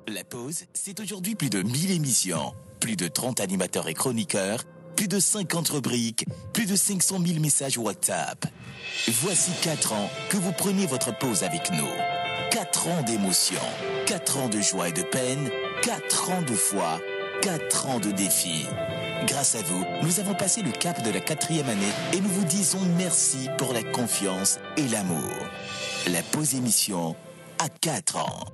La pause, c'est aujourd'hui plus de 1000 émissions, plus de 30 animateurs et chroniqueurs, plus de 50 rubriques, plus de 500 000 messages WhatsApp. Voici 4 ans que vous prenez votre pause avec nous. 4 ans d'émotion, 4 ans de joie et de peine, 4 ans de foi, 4 ans de défis. Grâce à vous, nous avons passé le cap de la 4e année et nous vous disons merci pour la confiance et l'amour. La pause émission à 4 ans.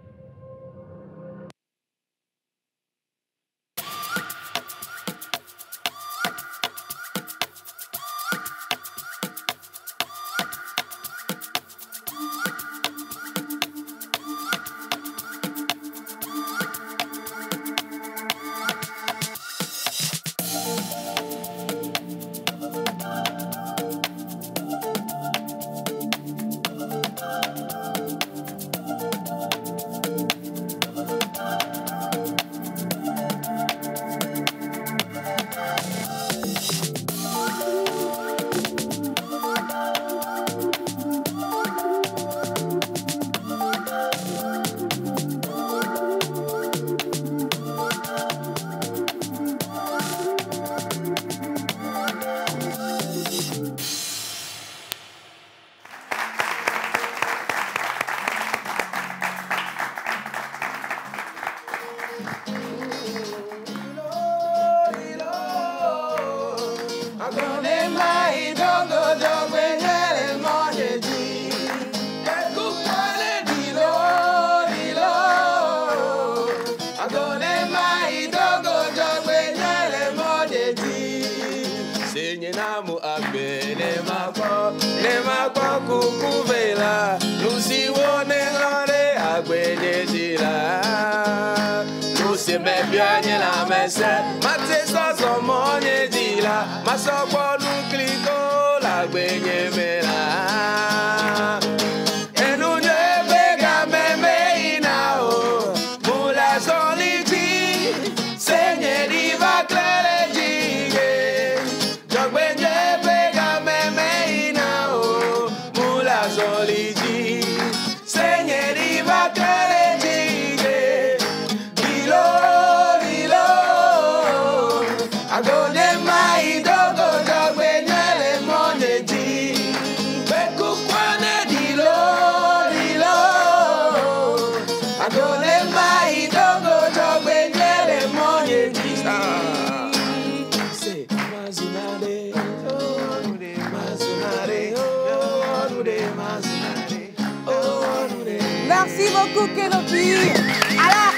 Merci beaucoup, Kenopi. Alors,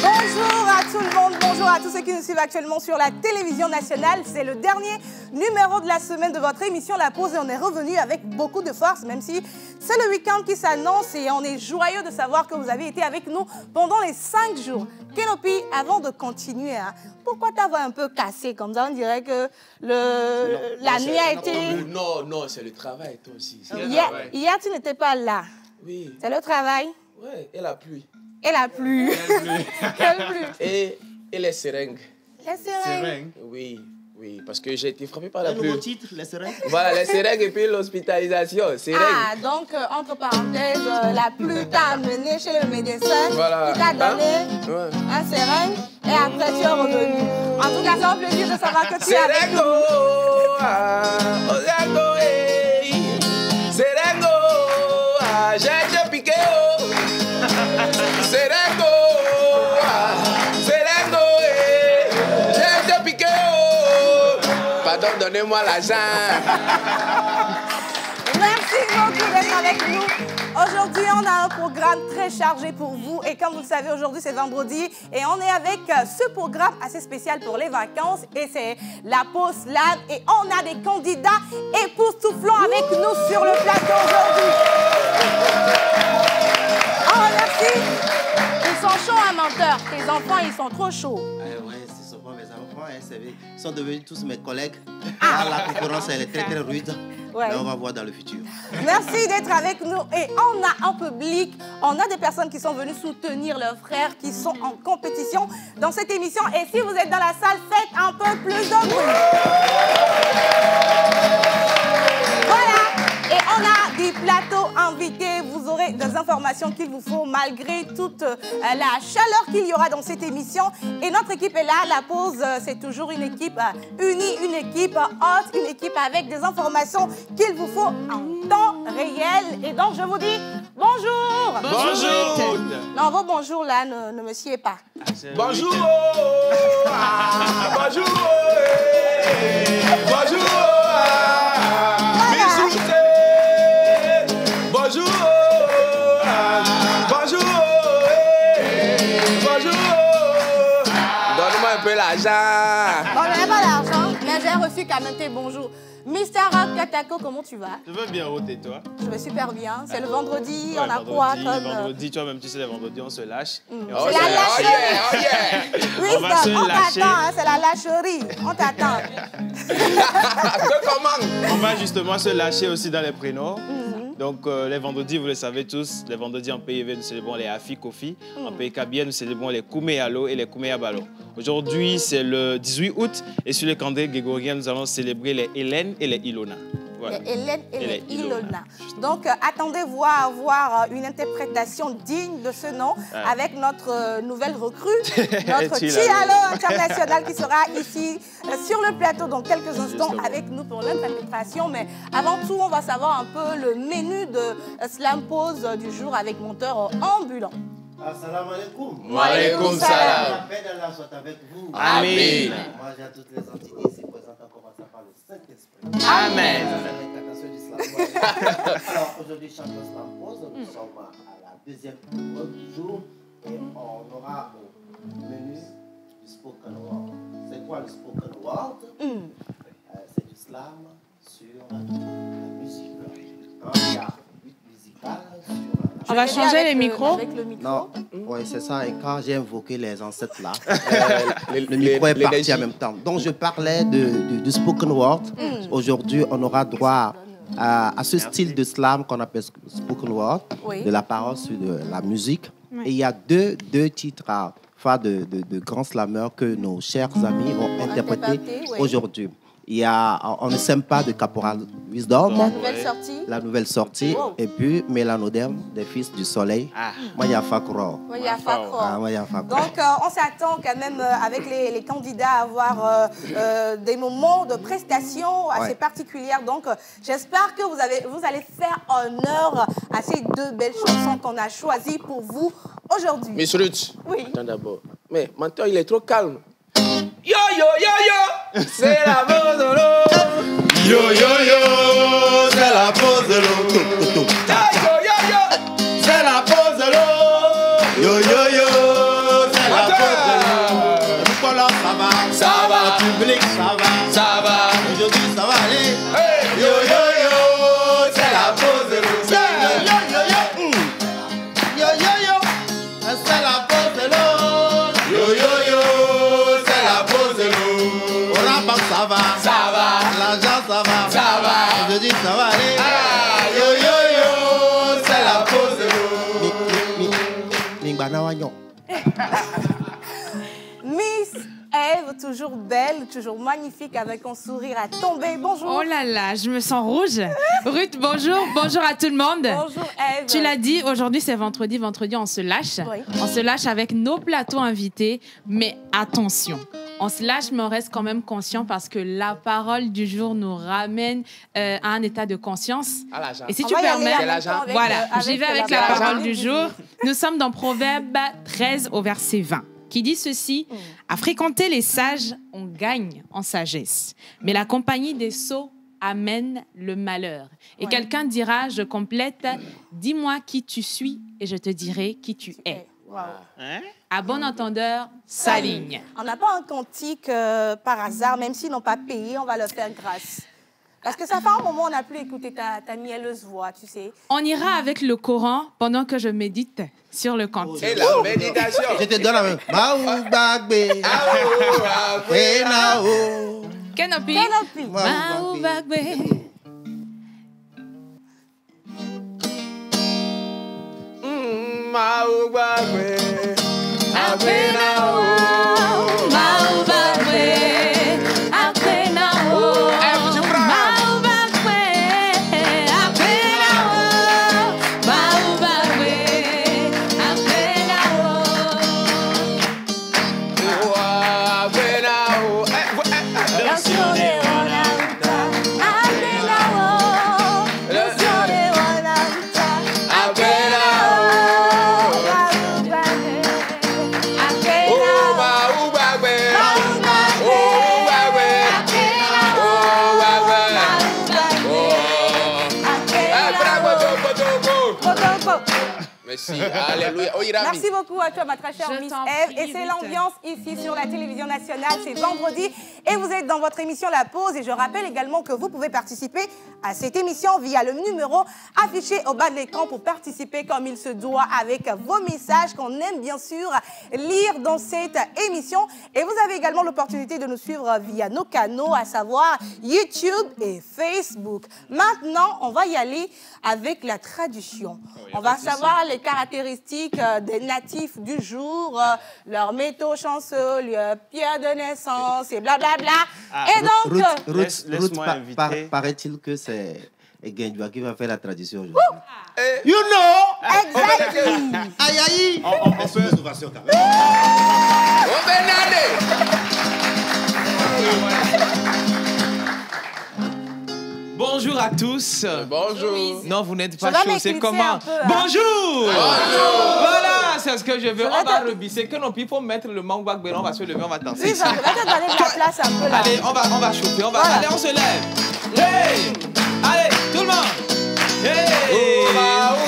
bonjour à tout le monde, bonjour à tous ceux qui nous suivent actuellement sur la télévision nationale. C'est le dernier numéro de la semaine de votre émission La Pause et on est revenu avec beaucoup de force, même si c'est le week-end qui s'annonce et on est joyeux de savoir que vous avez été avec nous pendant les 5 jours. Kenopi, avant de continuer, hein, pourquoi ta voix un peu cassée comme ça? On dirait que la nuit a été... Non, c'est le travail, toi aussi. Hier, tu n'étais pas là. Oui. C'est le travail. Oui, et la pluie. Et la pluie. Quelle pluie? Et les seringues. Les seringues. Oui, parce que j'ai été frappé par la pluie. Un nouveau titre, les seringues. Voilà, les seringues et puis l'hospitalisation. Ah, donc, entre parenthèses, la pluie t'a amené chez le médecin, voilà. qui t'a donné un seringue, et après tu es revenu. En tout cas, c'est un plaisir de savoir que tu es avec nous. J'ai été piqué, Serengo, j'ai été piqué, pardon, donnez-moi l'argent. Merci beaucoup d'être avec nous. Aujourd'hui, on a un programme très chargé pour vous et comme vous le savez, aujourd'hui c'est vendredi et on est avec ce programme assez spécial pour les vacances et c'est la pause slam et on a des candidats époustouflants avec nous sur le plateau aujourd'hui. Oh, merci. Ils sont chauds, hein, menteur. Tes enfants, ils sont trop chauds. Oui, ce sont mes enfants. Ils sont devenus tous mes collègues. Ah, la concurrence, elle est très, très rude. Ouais. Mais on va voir dans le futur. Merci d'être avec nous. Et on a un public, on a des personnes qui sont venues soutenir leurs frères qui sont en compétition dans cette émission. Et si vous êtes dans la salle, faites un peu plus de bruit. Voilà. Et on a des plateau invité. Vous aurez des informations qu'il vous faut malgré toute la chaleur qu'il y aura dans cette émission. Et notre équipe est là. La pause, c'est toujours une équipe unie, une équipe haute, une équipe avec des informations qu'il vous faut en temps réel. Et donc, je vous dis bonjour. Bonjour. Non, vos bonjours là ne me sied pas. Bonjour. Bonjour. Bonjour. Bisous. Bonjour. Bonjour. Bonjour. Donne-moi un peu l'argent. Bon, je n'ai pas l'argent, mais j'ai reçu quand même tes bonjours. Mister Rock Katako, comment tu vas? Je vais bien, Ruth, et toi? Je vais super bien. C'est le vendredi, Ouais, on a quoi comme... Vendredi, toi-même, tu sais, les vendredis, on se lâche. Oh C'est la yeah, oh lâcherie. yeah, oh yeah. Oui, On va se on lâcher. t'attend, hein, c'est la lâcherie. On t'attend. Que commande. On va justement se lâcher aussi dans les prénoms. Donc, les vendredis, vous le savez tous, les vendredis en PIV, nous célébrons les Afi Kofi. En pays Kabia, nous célébrons les Koumeyalo et les Koumeyabalo. Aujourd'hui, c'est le 18 août et sur le calendrier grégorien, nous allons célébrer les Hélène et les Ilona. Voilà. Les Hélène et les Ilona. Ilona. Donc, attendez-vous à avoir une interprétation digne de ce nom avec notre nouvelle recrue, notre Tialo international qui sera ici sur le plateau dans quelques instants avec nous pour l'interprétation. Mais avant tout, on va savoir un peu le menu de Slam Pause du jour avec monteur ambulant. Assalamu alaikum. Wa alaikum salam. La paix d'Allah soit avec vous. Amen. Moi, j'ai à toutes les entités ici présentes en commençant par le Saint-Esprit. Amen. L'incarnation du Slam. Alors, aujourd'hui, champion Slam Pause, nous sommes à la deuxième épreuve du jour et on aura au menu du spoken word. C'est quoi le spoken word? C'est du slam sur la musique. Il y a 8 musicales sur On va changer les micros. Avec le micro. Non, oui, c'est ça. Et quand j'ai invoqué les ancêtres là, le micro est parti en même temps. Donc, je parlais du spoken word. Aujourd'hui, on aura droit à ce style de slam qu'on appelle spoken word, Oui. de la parole sur de la musique. Et il y a deux titres à faire de grands slameurs que nos chers amis vont interpréter oui. aujourd'hui. Il y a On ne s'aime pas de Caporal Wisdom. La nouvelle sortie. La nouvelle sortie, Wow. et puis Mélanodème, des Fils du Soleil, Maya Fakro. Oui, il y a Fakro. Maya Fakro. Donc, on s'attend quand même avec les candidats à avoir des moments de prestation assez particulières. Donc, j'espère que vous allez faire honneur à ces deux belles chansons qu'on a choisies pour vous aujourd'hui. Miss Ruth. Oui. Attends d'abord. Mais menteur, il est trop calme. Yo, yo, yo, yo. C'est la pause de l'eau. Yo, yo, yo, c'est la pause de l'eau. Yo, yo, yo, yo. C'est la pause de l'eau. Yo, yo, yo, c'est la pause de l'eau. Nicolas, ça va. Ça va. Le public, ça va. Ça va. Aujourd'hui, ça va aller. Hey. Yo, yo, yo, c'est la pause de l'eau. Yo, yo, yo, yo. Yo, yo, yo, c'est la pause de l'eau. Yo, yo, yo, c'est la pause de l'eau. Au rap, ça va. Ça va. L'argent, ça va. Ça va. Aujourd'hui, ça va aller. Ah. Yo, yo, yo, c'est la pause de l'eau. Miss Ève, toujours belle, toujours magnifique, avec un sourire à tomber. Bonjour. Oh là là, je me sens rouge. Ruth, bonjour. Bonjour à tout le monde. Bonjour Ève. Tu l'as dit, aujourd'hui c'est vendredi. Vendredi, on se lâche. Oui. On se lâche avec nos plateaux invités. Mais attention, on se lâche, mais on reste quand même conscient parce que la parole du jour nous ramène à un état de conscience. À l'agent. Et si On tu va y aller permets, en même temps avec, voilà, j'y vais avec la parole du jour. jour. Nous sommes dans Proverbe 13 au verset 20. Qui dit ceci: à fréquenter les sages, on gagne en sagesse. Mais la compagnie des sots amène le malheur. Et quelqu'un dira, je complète, dis-moi qui tu suis et je te dirai qui tu es. Wow. À bon entendeur, s'aligne. On n'a pas un cantique par hasard, même s'ils n'ont pas payé, on va leur faire grâce. Parce que ça fait un moment, on n'a plus écouté ta mielleuse voix, tu sais. On ira avec le Coran pendant que je médite sur le cantique. Et la méditation. Je te donne la main. Baou bagbe. Wenao. Kenopi. Kenopi. Baou bagbe. Maoubagwe. Apenao. Baou bagbe. Apenao. Baou bagbe. Apenao. Merci. Alléluia. Oh, Irami. Merci beaucoup à toi, ma très chère Je Miss t'en Eve. prie, Et c'est Victor. l'ambiance ici sur la télévision nationale. C'est vendredi et vous êtes dans votre émission La Pause. Et je rappelle également que vous pouvez participer à cette émission via le numéro affiché au bas de l'écran pour participer comme il se doit avec vos messages qu'on aime bien sûr lire dans cette émission. Et vous avez également l'opportunité de nous suivre via nos canaux, à savoir YouTube et Facebook. Maintenant, on va y aller avec la traduction. On va savoir les caractéristiques des natifs du jour, leur métaux chanceux, leur pierre de naissance et blablabla. Et donc... Laisse-moi inviter. Paraît-il que c'est Genjua qui va faire la tradition aujourd'hui. You know. Exactement. Aïe aïe. On peut... Innovation quand même. Oh, Benade. Bonjour à tous. Bonjour. Non, vous n'êtes Je pas vais chaud, c'est m'éclipser comment? un peu, hein. Bonjour. Voilà, c'est ce que je veux. Je On vais va te- rebisser. Que non, il faut mettre le mangbak, on va se lever, on va danser. Oui, je vais te donner de la place un peu là. Allez, on va chauffer, Voilà. allez, on se lève. Hey! Allez, tout le monde. Hey!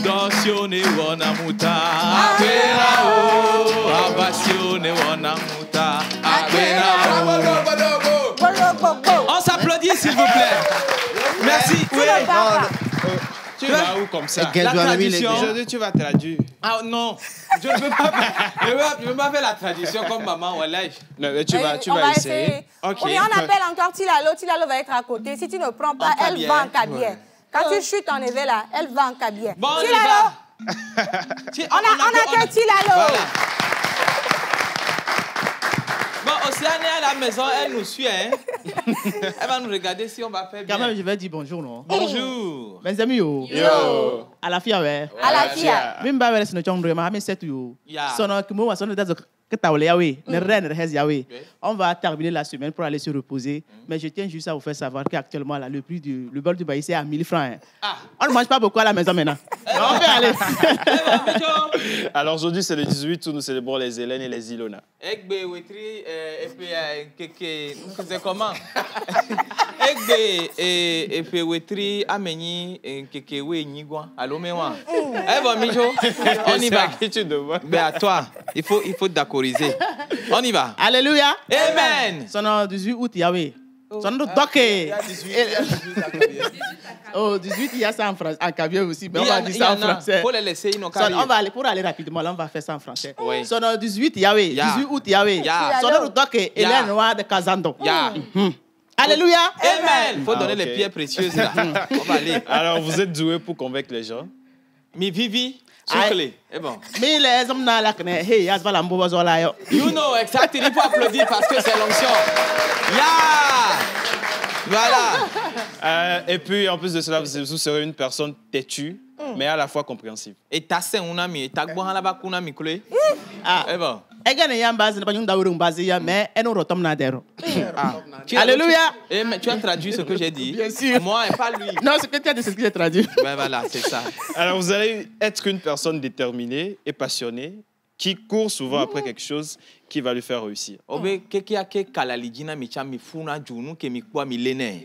Dansione wana muta Akena o Abasione wana muta Akena o On s'applaudit s'il vous plaît. Merci. Tu ne pars pas. Tu vas où comme ça? Quel La doit traduction. lever les- Aujourd'hui tu vas traduire. Ah non, je ne peux pas. Je veux pas faire la traduction comme maman ou l'âge. Non, mais tu vas On va essayer. Ok. Oui, on appelle encore Tilalo. Tilalo va être à côté. Si tu ne prends pas, En elle cabier. va en cabier. Ouais. Quand tu chutes en éveil là, elle va en cabier. Bon, on y Tilalo, va. on a que Tilalo. Voilà. Bon, Océane est à la maison, elle nous suit. Hein? Elle va nous regarder si on va faire bien. Quand même, je vais dire bonjour, non? Bonjour. Mes amis, yo. Yo. À la fille, ouais. À la fille. Même pas avec le chongre, mais c'est yo. Yeah. Sono que moi, sono des que t'as oublié, oui. Ne rien, ne reste, oui. On va terminer la semaine pour aller se reposer. Mais je tiens juste à vous faire savoir qu'actuellement, là, le prix le bol du baïs, c'est à 1000 francs. Hein. Ah. On ne mange pas beaucoup à la maison maintenant. On peut aller. Alors aujourd'hui, c'est le 18 où nous célébrons les Hélènes et les Ilona. Egbe, Wetri, et puis Keke, c'est comment? Egbe, et puis Wetri, Ameni, Keke, we, Nigwa, allô, mewa. Eh bon, Mijo, on y va. Mais à toi, il faut d'accordiser. On y va. Alléluia. Amen. Sono 18 août, Yahweh. Sono docké. Oh, 18, il y a ça en français. En cabier aussi, mais on va dire ça en français. Faut les laisser, ils n'ont Son, qu'à on va aller, pour aller rapidement, là, on va faire ça en français. Oui. Son 18 Yahweh, Ya. 18 août Yahweh. Ya. Son docké, Ya. Hélène Noire de Kazando. Ya. Alléluia. Amen. Faut donner ok. les pierres précieuses là. On va aller. Alors, vous êtes doué pour convaincre les gens. Mi Vivi, Aïe. soufflez. Et bon. Mais les hommes dans la cne, hey, yas va la mboba zola yo. You know, exact. Il faut applaudir parce que c'est l'onction. Yeah! Voilà. Et puis, en plus de cela, vous serez une personne têtue, mais à la fois compréhensive. Et ta sœur, on a mis. Ta bonne là-bas, qu'on a mis coulé. Ah. Et bon. Ega ne yamba zin ba nyunda wurung bazi ya mais eno rotom na dero. Ah. Alléluia. Mais tu as traduit ce que j'ai dit. Bien sûr. Moi et pas lui. Non, ce que tu as dit, c'est ce que j'ai traduit. Ben voilà, c'est ça. Alors, vous allez être une personne déterminée et passionnée qui court souvent après quelque chose qui va lui faire réussir. Obe keke ake kalalijina micha mifuna junu ke mikwa milene.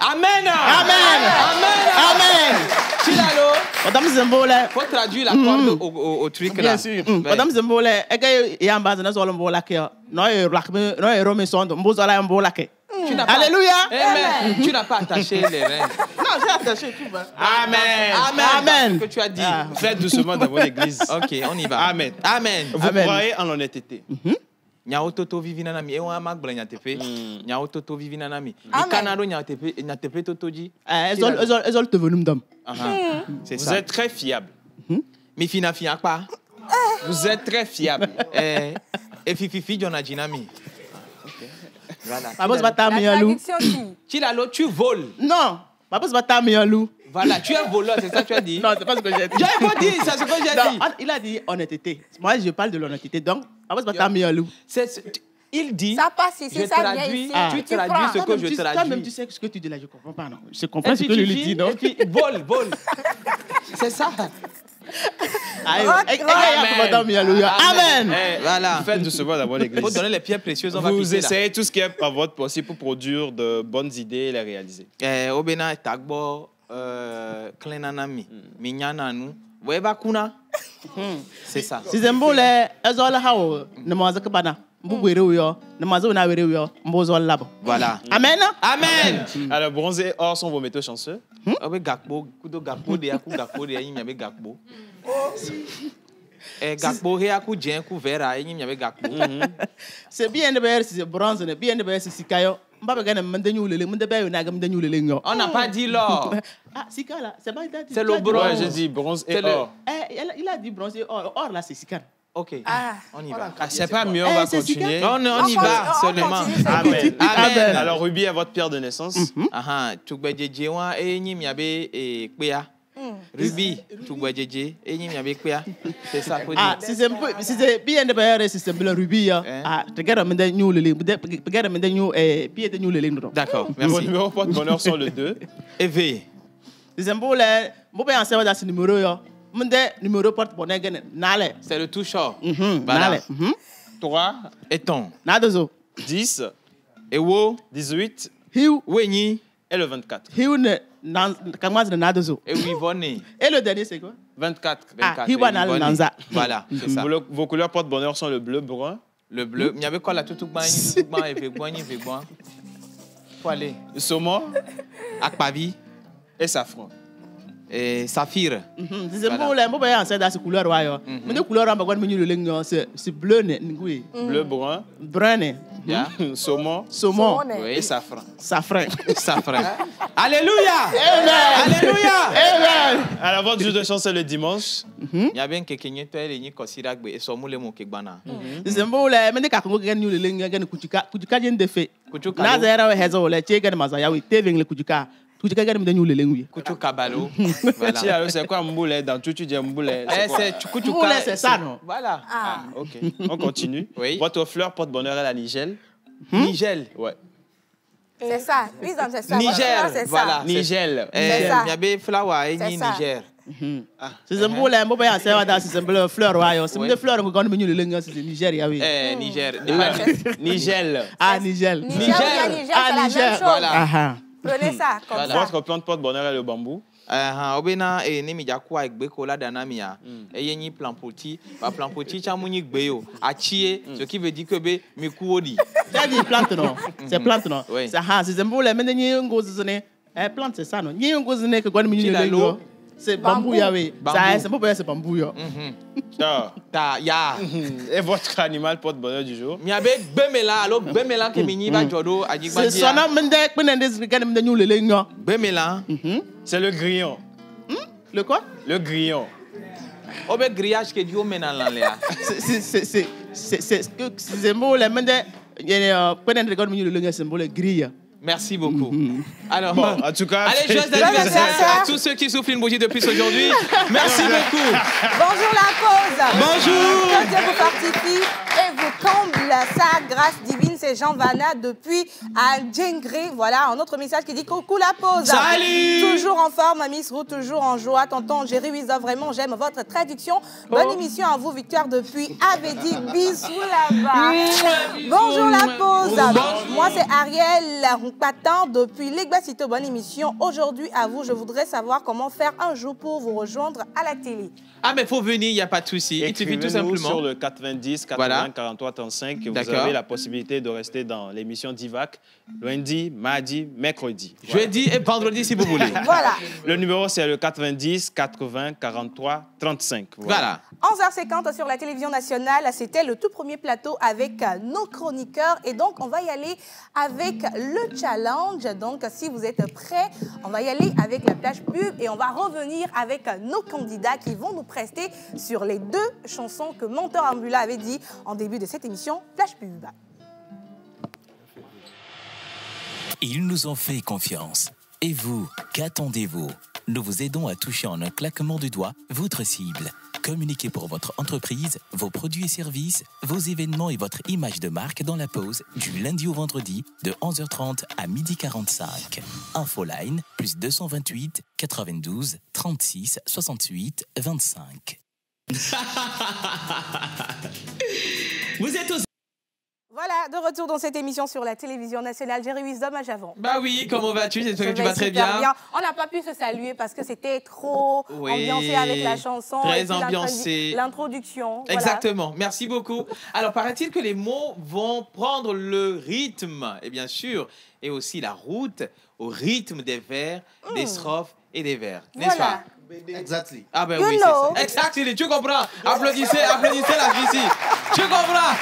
Amen. Amen. Amen. Amen. Chilalo. Madame Zembole. Faut traduire la corde au truc là. Bien sûr. Madame Zembole, ega yamba zin zolo mbola ke. No e rakme, no e rome sondo mbozola mbola ke. Tu n'as pas- Alléluia. Amen. Tu n'as pas attaché les reins. Non, j'ai attaché tout bas. Amen. Amen. Amen. Ce que tu as dit. Ah. Faites doucement dans votre église. Ok, on y va. Amen. Amen. Vous Amen. croyez en l'honnêteté. Nyao toto vivi na nami. Ewa magbla nyatepe. Nyao toto vivi na nami. Amen. Ikanado nyatepe toto ji. Ezol te venum dom. C'est Vous ça. êtes très fiable. Mi fina fi akpa. Vous êtes très fiable. Et fifi jona jinami. Voilà. Babos bata La mi yalou. traduction dit. Chilalo, tu voles. Non, babos bata mi yalou. Voilà, tu es un voleur, c'est ça que tu as dit? Non, c'est pas ce que j'ai dit. J'avais pas dit, c'est ce que j'ai Non, dit. il a dit honnêteté. Moi, je parle de l'honnêteté. Donc, après, c'est pas ta meilleure loup. Il dit. Ça passe ici, Je ça vient traduis, ici. tu traduis ce que je Toi-même, traduis. tu sais ce que tu dis là, je comprends pas, non. Je comprends ce que je lui dis, non? Et puis, vol. C'est ça. Amen. Voilà. Faites doucement d'abord Il faut l'église. donner les pierres précieuses, on va Vous pisser là. essayez tout ce qui est à votre possible pour produire de bonnes idées et les réaliser. Obena tagbo klenanami minyananu weba kuna. C'est ça. Si zembole ezola hawo ne maza kabana mbugwere uyo ne maza una were uyo mbozo labo. Voilà. Amen. Amen. Alors, bronze et or sont vos métaux chanceux. Obe gakbo kudo gakbo de yaku gakbo de yin yabe gakbo. Gakbo he yaku jen ku vera yin yabe gakbo. C'est bien de faire si c'est bronze, ne bien de faire si sikayo. Mbabe gane mende nyulele, mende bayo na gam nyulele ngo. On n'a pas dit l'or. Ah, sika là, c'est pas C'est le bronze. Ouais, j'ai dit bronze et C'est le- or. Il a dit bronze et or. Or là c'est sika. Ok. Ah, On y va. Ah, c'est pas mieux, on va c'est continuer. On y va seulement. continue, c'est Amen. Amen. Alors, Ruby est votre pierre de naissance. Aha, tugbejeje wa enyim yabe kpea. Ruby, tugbejeje enyim yabe kpea. C'est ça faut Ah, dire. si c'est bien de faire si c'est le rubis Hein? ah, te gara mende nyulele, te gara mende nyu pied de nyulele ndo. D'accord, Vos merci. numéros porte-bonheur sont le 2. Éveillé. Si c'est pour les mo be anse wada si numéro yo. Mende numéro porte bonheur gane nale. C'est le toucheur. Voilà. Voilà. Nale. 3, Et ton. Nadozo. 10, Ewo, 18 Hiu Wenyi, et le 24. hiu ne kamaz de nadozo. Ewivone. Et le dernier c'est quoi? 24. Ah, Hiwana Ewivone. Nanza. Voilà, c'est ça. Vos couleurs porte-bonheur sont le bleu, brun, Le bleu. Il y avait quoi là? Tout gban, et vegban. Faut aller. le saumon Akpavi et safran. et Saphir. Si c'est pour les mo be anse da si couleur wa yo. Mende couleur amba gwan nyulele ngo c'est bleu ne ngui. Bleu, brun, Brun ne. Yeah. saumon Saumon. Oui, safran. Safran. Safran. Alléluia. Amen. Alléluia. Amen. Alors, votre jour de chance, c'est le dimanche. Il y avait un quelqu'un qui était venu considérer que son moule mon kebana. Zembole mende ka kongo gen nyule lenga gen kujuka jen de fe. Kujuka Na lo. zera we hezo le che gen mazaya we teveng le kujuka gen mende nyule lengu. Kuchu kabalo. Si, Voilà. alors, c'est quoi mboule? Dans tout, tu dis mboule. Eh, c'est Kuchu Moule, c'est ça, non? Voilà. ah. Ok, on continue. Oui. Votre fleur porte-bonheur est la nigelle. Nigel. Ouais. C'est ça. Ils ont c'est ça. Niger. C'est ça. Voilà. Nigel. C'est ça. Il y avait flower et C'est ça. Niger. Si zembole mo be anse wa da si zembole fleur wa yo. Si Ouais. mende fleur ngo gon nyule lenga si Nigeria we. Niger. Nigel. Ah Niger. Niger, il y a Niger, c'est la même chose. Voilà. Ah Prenez ça comme Voilà. ça. Votre plante porte-bonheur est le bambou. Obena ne mi jakwa egbe ko la dana mi ya. Eye ni plan poti, ba plan poti cha mu ni gbe yo. Achie, ce qui veut dire que be mi ku odi. C'est dit plante non. C'est plante non. Oui. C'est ah si zembole mende nyi ngo zene. Plante c'est ça non. Nyi ngo zene que gon nyule Chilalo. lengo. C'est bambou ya we. Bambou. Ça c'est mo be c'est bambou yo. Ah. Ta ya. Et votre animal porte-bonheur du jour? Mi abe gbemela, alo gbemela ke mi ni ba jodo ajigba C'est dia. sona mende kpenende gen mende nyule lengo. Gbemela. C'est le grillon. Le quoi? Le grillon. Obe grillage ke di o mena lan le ya. C'est que symbole mende kpenende gon nyule lengo symbole grille. Merci beaucoup. Alors, Bon, en tout cas, allez, joyeux anniversaire à tous ceux qui soufflent une bougie depuis aujourd'hui. Merci beaucoup. Bonjour la pause. Bonjour. Que Dieu vous fortifie et vous comble sa grâce divine. C'est Jean Vanna depuis Djengré. Voilà, un autre message qui dit coucou la pause. Salut. Toujours en forme, Miss Roux, toujours en joie. Tonton Jerry Wiza, vraiment, j'aime votre traduction. Bonne émission à vous, Victoire, depuis Avedi. Bisous là-bas. Bonjour la pause. Moi, c'est Ariel Patin depuis l'Egbacito. Bonne émission. Aujourd'hui, à vous, je voudrais savoir comment faire un jour pour vous rejoindre à la télé. Ah, mais il faut venir, il n'y a pas de souci. Il suffit tout écrivez-nous simplement. sur le 90 80 Voilà. 43 35 que vous D'accord. avez la possibilité de rester dans l'émission d'Ivac lundi, mardi, mercredi. Jeudi et vendredi si vous voulez. Voilà. Le numéro, c'est le 90 80 43 35. Voilà. 11h50 sur la télévision nationale, c'était le tout premier plateau avec nos chroniqueurs. Et donc, on va y aller avec le challenge. Donc, si vous êtes prêts, on va y aller avec la plage pub et on va revenir avec nos candidats qui vont nous prester sur les 2 chansons que Menteur Ambula avait dit en début de cette émission, plage pub. Ils nous ont fait confiance. Et vous, qu'attendez-vous? nous vous aidons à toucher en un claquement de doigts votre cible. Communiquez pour votre entreprise, vos produits et services, vos événements et votre image de marque dans la pause du lundi au vendredi de 11h30 à 12h45. Infoline plus 228 92 36 68 25. Vous êtes aux... Voilà, de retour dans cette émission sur la télévision nationale. Jerry Wisdom à Javon. Bah oui, comment vas-tu? J'espère que tu vas très bien. On n'a pas pu se saluer parce que c'était trop ambiancé avec la chanson. Très ambiancé. L'introduction. Exactement, voilà. Merci beaucoup. Alors, paraît-il que les mots vont prendre le rythme, et bien sûr, et aussi la route au rythme des vers, des strophes et des vers. N'est-ce pas? Exactly. Ah ben oui, c'est ça. Exactly, tu comprends. Applaudissez la fille ici. Tu comprends.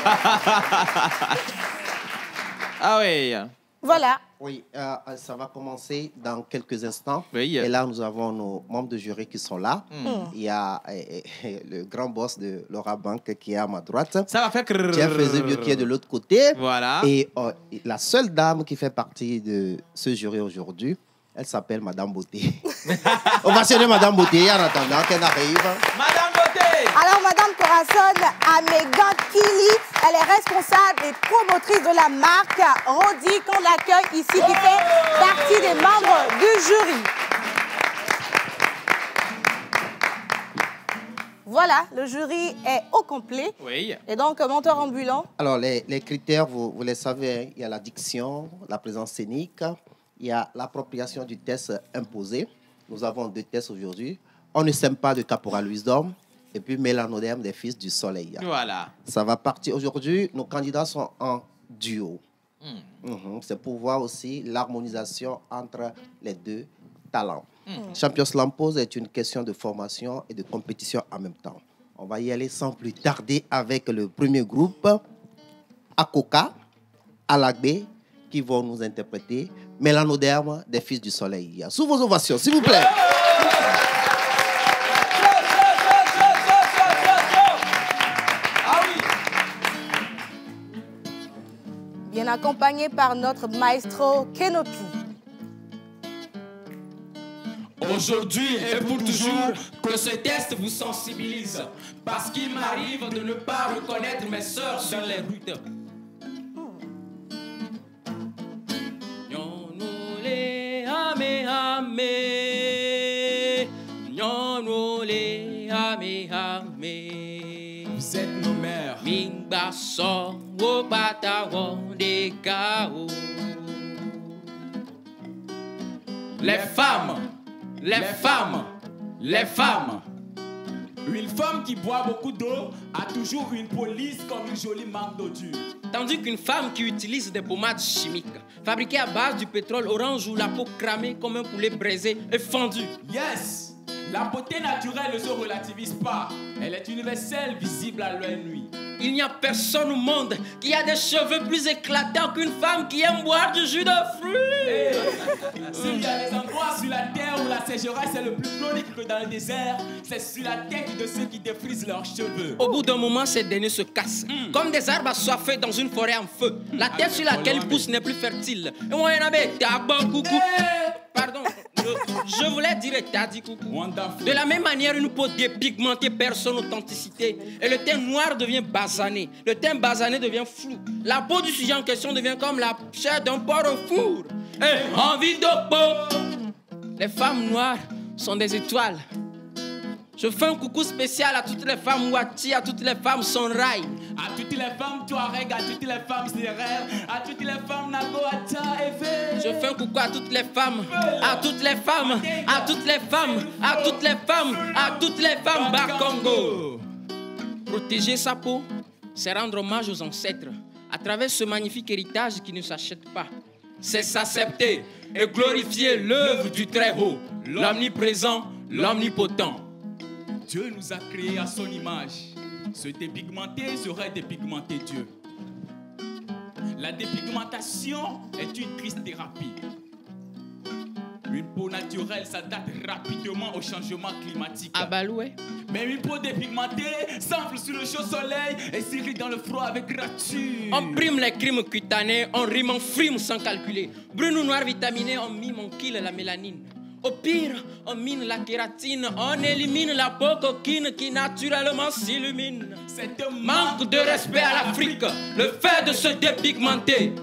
Ah oui. Voilà. Oui, ça va commencer dans quelques instants. Oui. Et là, nous avons nos membres de jury qui sont là. Il y a le grand boss de Laura Bank qui est à ma droite. Ça va faire... Jeff Eusebio qui est de l'autre côté. Voilà. Et la seule dame qui fait partie de ce jury aujourd'hui, elle s'appelle Madame Beauté. On va chercher Madame Beauté en attendant qu'elle arrive. Madame Beauté. Alors, Madame Corazon Amegakili, elle est responsable et promotrice de la marque Rodi qu'on accueille ici, qui fait partie des membres du jury. Voilà, le jury est au complet. Oui. Et donc, monteur ambulant. Alors, les critères, vous les savez, hein, il y a la diction, la présence scénique, il y a l'appropriation du test imposé. Nous avons 2 tests aujourd'hui. On ne sème pas de Caporal Wisdom. Et puis Mélanodème des Fils du Soleil. Voilà. Ça va partir. Aujourd'hui, nos candidats sont en duo. C'est pour voir aussi l'harmonisation entre les 2 talents. Champions Lampose est une question de formation et de compétition en même temps. On va y aller sans plus tarder avec le premier groupe, Akoka, Alagbe, qui vont nous interpréter Mélanoderme des Fils du Soleil. Sous vos ovations, s'il vous plaît. Bien accompagné par notre maestro Kenopi. Aujourd'hui et pour toujours, que ce test vous sensibilise. Parce qu'il m'arrive de ne pas reconnaître mes sœurs sur les routes. Vous êtes nos mères. Les femmes. Une femme qui boit beaucoup d'eau a toujours une police comme une jolie marque d'eau dure. Tandis qu'une femme qui utilise des pommades chimiques, fabriquées à base du pétrole orange ou la peau cramée comme un poulet braisé et fendu. Yes! La beauté naturelle ne se relativise pas. Elle est universelle, visible à l'œil nuit. Il n'y a personne au monde qui a des cheveux plus éclatants qu'une femme qui aime boire du jus de fruits. S'il y a des endroits sur la terre où la sécheresse est le plus chronique que dans le désert, c'est sur la tête de ceux qui défrisent leurs cheveux. Au bout d'un moment, ces derniers se cassent. Comme des arbres assoiffés dans une forêt en feu. La terre sur laquelle ils poussent n'est plus fertile. Et moi, pardon, je voulais dire t'as dit coucou. De la même manière, une peau dépigmentée perd son authenticité. Et le teint noir devient basané. Le teint basané devient flou. La peau du sujet en question devient comme la chair d'un porc au four. Et envie de peau. Les femmes noires sont des étoiles. Je fais un coucou spécial à toutes les femmes Wati, à toutes les femmes Sonrai. À toutes les femmes Touareg, à toutes les femmes Zérer, à toutes les femmes Nagoata et Fé. Je fais un coucou à toutes les femmes, à toutes les femmes, à toutes les femmes, à toutes les femmes, à toutes les femmes Bakongo. Protéger sa peau, c'est rendre hommage aux ancêtres à travers ce magnifique héritage qui ne s'achète pas. C'est s'accepter et glorifier l'œuvre du Très-Haut, l'omniprésent, l'omnipotent. Dieu nous a créés à son image. Se dépigmenter serait dépigmenter Dieu. La dépigmentation est une triste thérapie. Une peau naturelle s'adapte rapidement au changement climatique. Ah bah ouais. Mais une peau dépigmentée s'enfle sous le chaud soleil et s'irrite dans le froid avec gratitude. On prime les crimes cutanés, on rime en frime sans calculer. Brune ou noir vitaminé, on mime, on kill la mélanine. Au pire, on mine la kératine, on élimine la peau coquine qui naturellement s'illumine. C'est un manque de respect à l'Afrique, le fait de se dépigmenter.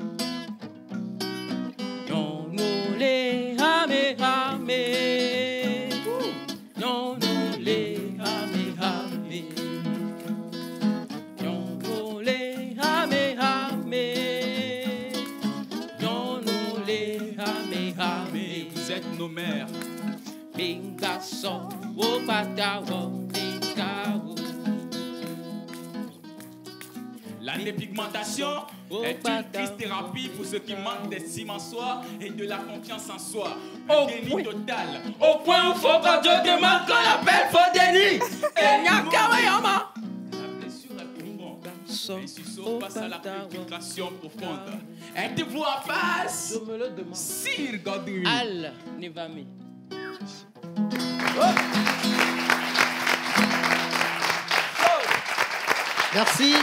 Non, non, les rame, rame. Non, non, les rame, rame. Non, non, les rame, rame. Non, non, les rame, rame. Vous êtes nos mères. La dépigmentation est une triste thérapie pour ceux qui manquent d'estime en soi et de la confiance en soi. Le déni total. Au point où faut que Dieu demande qu'on l'appelle faux déni. Et Nyakawayama. La blessure est profonde. Et Suso passe à la purification profonde. Êtes-vous en face? Je me le demande. Sir Godwin. Al Nivami. Merci.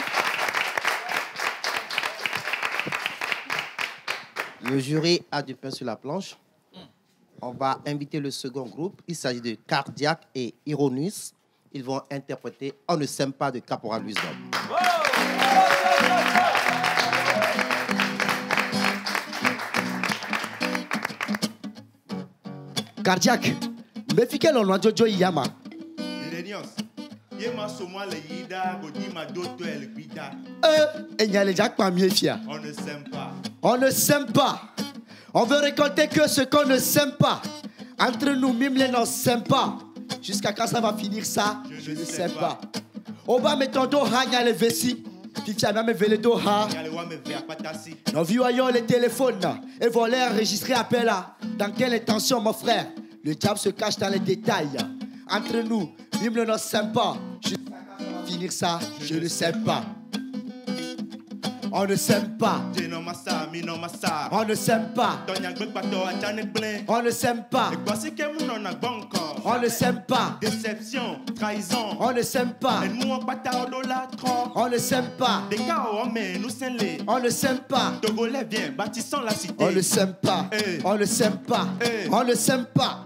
Le jury a du pain sur la planche. On va inviter le second groupe. Il s'agit de Cardiac et Ironus. Ils vont interpréter On ne s'aime pas de Caporal Wisdom. Cardiac, mais fi quel on a jojo yama. Irenios, yema somo le yida godi ma doto el gbida. Et n'y a les jack pas mieux fier. On ne s'aime pas. On ne s'aime pas. On veut récolter que ce qu'on ne s'aime pas. Entre nous, même les non s'aiment pas. Jusqu'à quand ça va finir ça, je ne sais pas. On va mettre dos ha y a les vessies. Fifi a même vélé dos ha. Nos vieux ayons les téléphones et voler enregistrer appel là. Dans quelle intention mon frère? Le diable se cache dans les détails. Entre nous, même les non s'aiment pas. Jusqu'à quand ça va finir ça, je ne sais pas. On ne s'aime pas. On ne s'aime pas. On ne s'aime pas. On ne s'aime pas. Déception, trahison. On ne s'aime pas. On ne s'aime pas. On ne s'aime pas. Togolais vient, bâtissons la cité. On ne s'aime pas. On ne s'aime pas. On ne s'aime pas.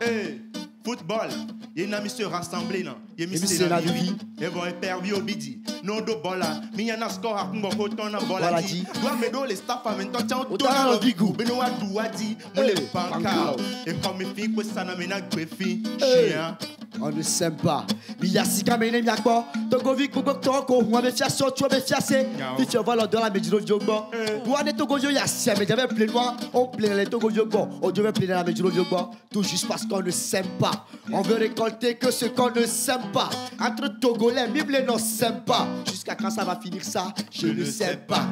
Football, il y a mis se rassembler non. Il y a mis se la vie. Et vont perdu au bidi. Non do bola, mi y en a score à kumbo koton na bola di. Doit me do les staff à maintenant tiens au ton au bigou. Beno a doua di, on les pancao. Et comme mes filles ça na mena gbefi, chien. On ne s'aime pas. Il y a si kamene mi akbo. Togovi kugo toko, moi me fiasso, tu me fiassé. Si tu vas dans la médiro jogo. Toi ne togo yo ya si mais j'avais plein noir, on plein les togo jogo. On devait plein la médiro jogo. Tout juste parce qu'on ne s'aime pas. On veut récolter que ce qu'on ne s'aime pas. Entre Togolais, même les non s'aiment pas. Jusqu'à quand ça va finir ça, je ne sais pas.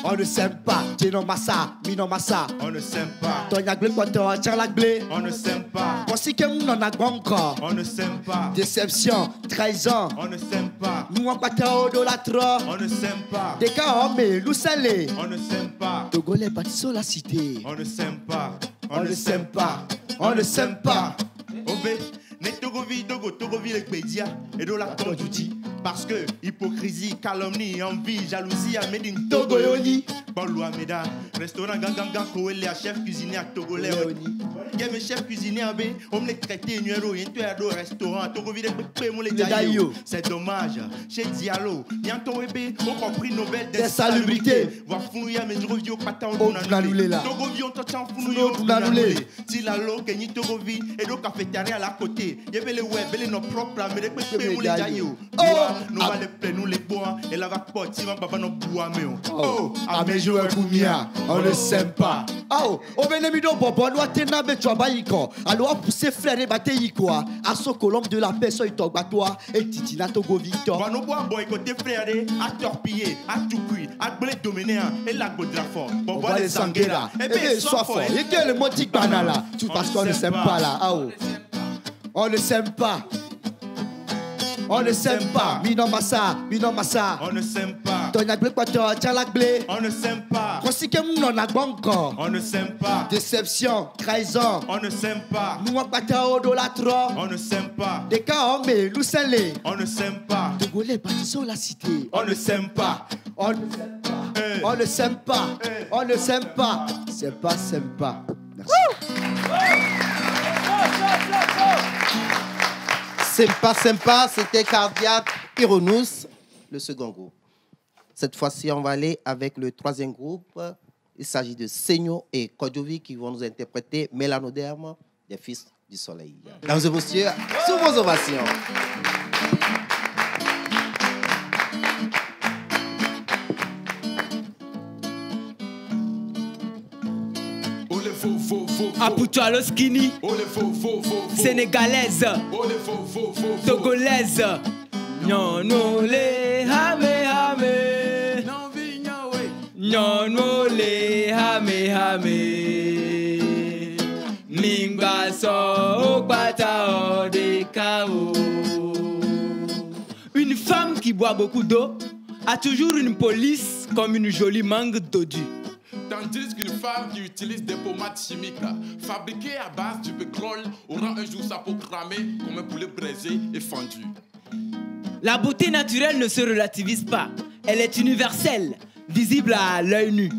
On ne s'aime pas. Tino massa, mino massa. On ne s'aime pas. Tonya glé quoi toi, charla glé. On ne s'aime pas. Voici que nous n'en avons encore. On ne s'aime pas. Déception, trahison. On ne s'aime pas. Nous on pas au dolatra. On ne s'aime pas. Des cas hommes, nous salés. On ne s'aime pas. Togolais bâtissons la cité. On ne s'aime pas. On ne s'aime pas. On ne s'aime pas. Obé, ne togovi le pédia et de la conduite. Parce que hypocrisie, calomnie, envie, jalousie, a made in Togoyoni. Bon Meda, restaurant Ganganga Koele, chef cuisinier à Togolais. Il y a mes chefs cuisiniers à B, on les traité numéro, il y a un restaurant, Togovi de Pémole. C'est dommage. Chez Diallo, bientôt Ebe, on compris Nobel des salubrités. Voir Fouya, mais je reviens au patin au Togovi, on t'entend Fouya au Nanulé. Tilalo, Kenny Togovi, et le cafétéria à la côté. Il y avait les web, les nos propres, mais les Pémole Jayo. Nous allons les nous les bois et la va porter papa no bois mais oh à mes joueurs Koumia on ne s'aime pas. Oh o benemido bobo no atena be twa yiko alors pousser frère baté yiko à so colombe de la paix so itogba toi et titina Togo Victor va no bois boy côté frère à torpiller à tout cuit à blé dominer et la Godrafort bon voir les sanguera et bien sois fort et que le moti banala tout parce qu'on ne s'aime pas là. Oh on ne s'aime pas. On ne s'aime pas. Mino massa. On ne s'aime pas. Tonya glé quoi toi, charlak blé. On ne s'aime pas. Voici que nous n'en avons encore. On ne s'aime pas. Déception, trahison. On ne s'aime pas. Nous on pas au dolatra. On ne s'aime pas. Des cas hommes, nous salés. On ne s'aime pas. Togolais bâtissons la cité. On ne s'aime pas. On ne s'aime pas. On ne s'aime pas. On ne s'aime pas. C'est pas sympa. Merci. Sympa, c'était Cardiaque Ironous, le second groupe. Cette fois-ci, on va aller avec le troisième groupe. Il s'agit de Senyo et Kodjovi qui vont nous interpréter Mélanoderme des Fils du Soleil. Mesdames et messieurs, sous vos ovations. Apuchalo skinny, sénégalaise, togolaise, nyanole hame hame, nyanole hame hame, mingba so okbata odekao. Une femme qui boit beaucoup d'eau a toujours une police comme une jolie mangue dodue. Tandis qu'une femme qui utilise des pommades chimiques fabriquées à base du pétrole aura un jour sa peau cramée comme un poulet braisé et fendu. La beauté naturelle ne se relativise pas. Elle est universelle, visible à l'œil nu.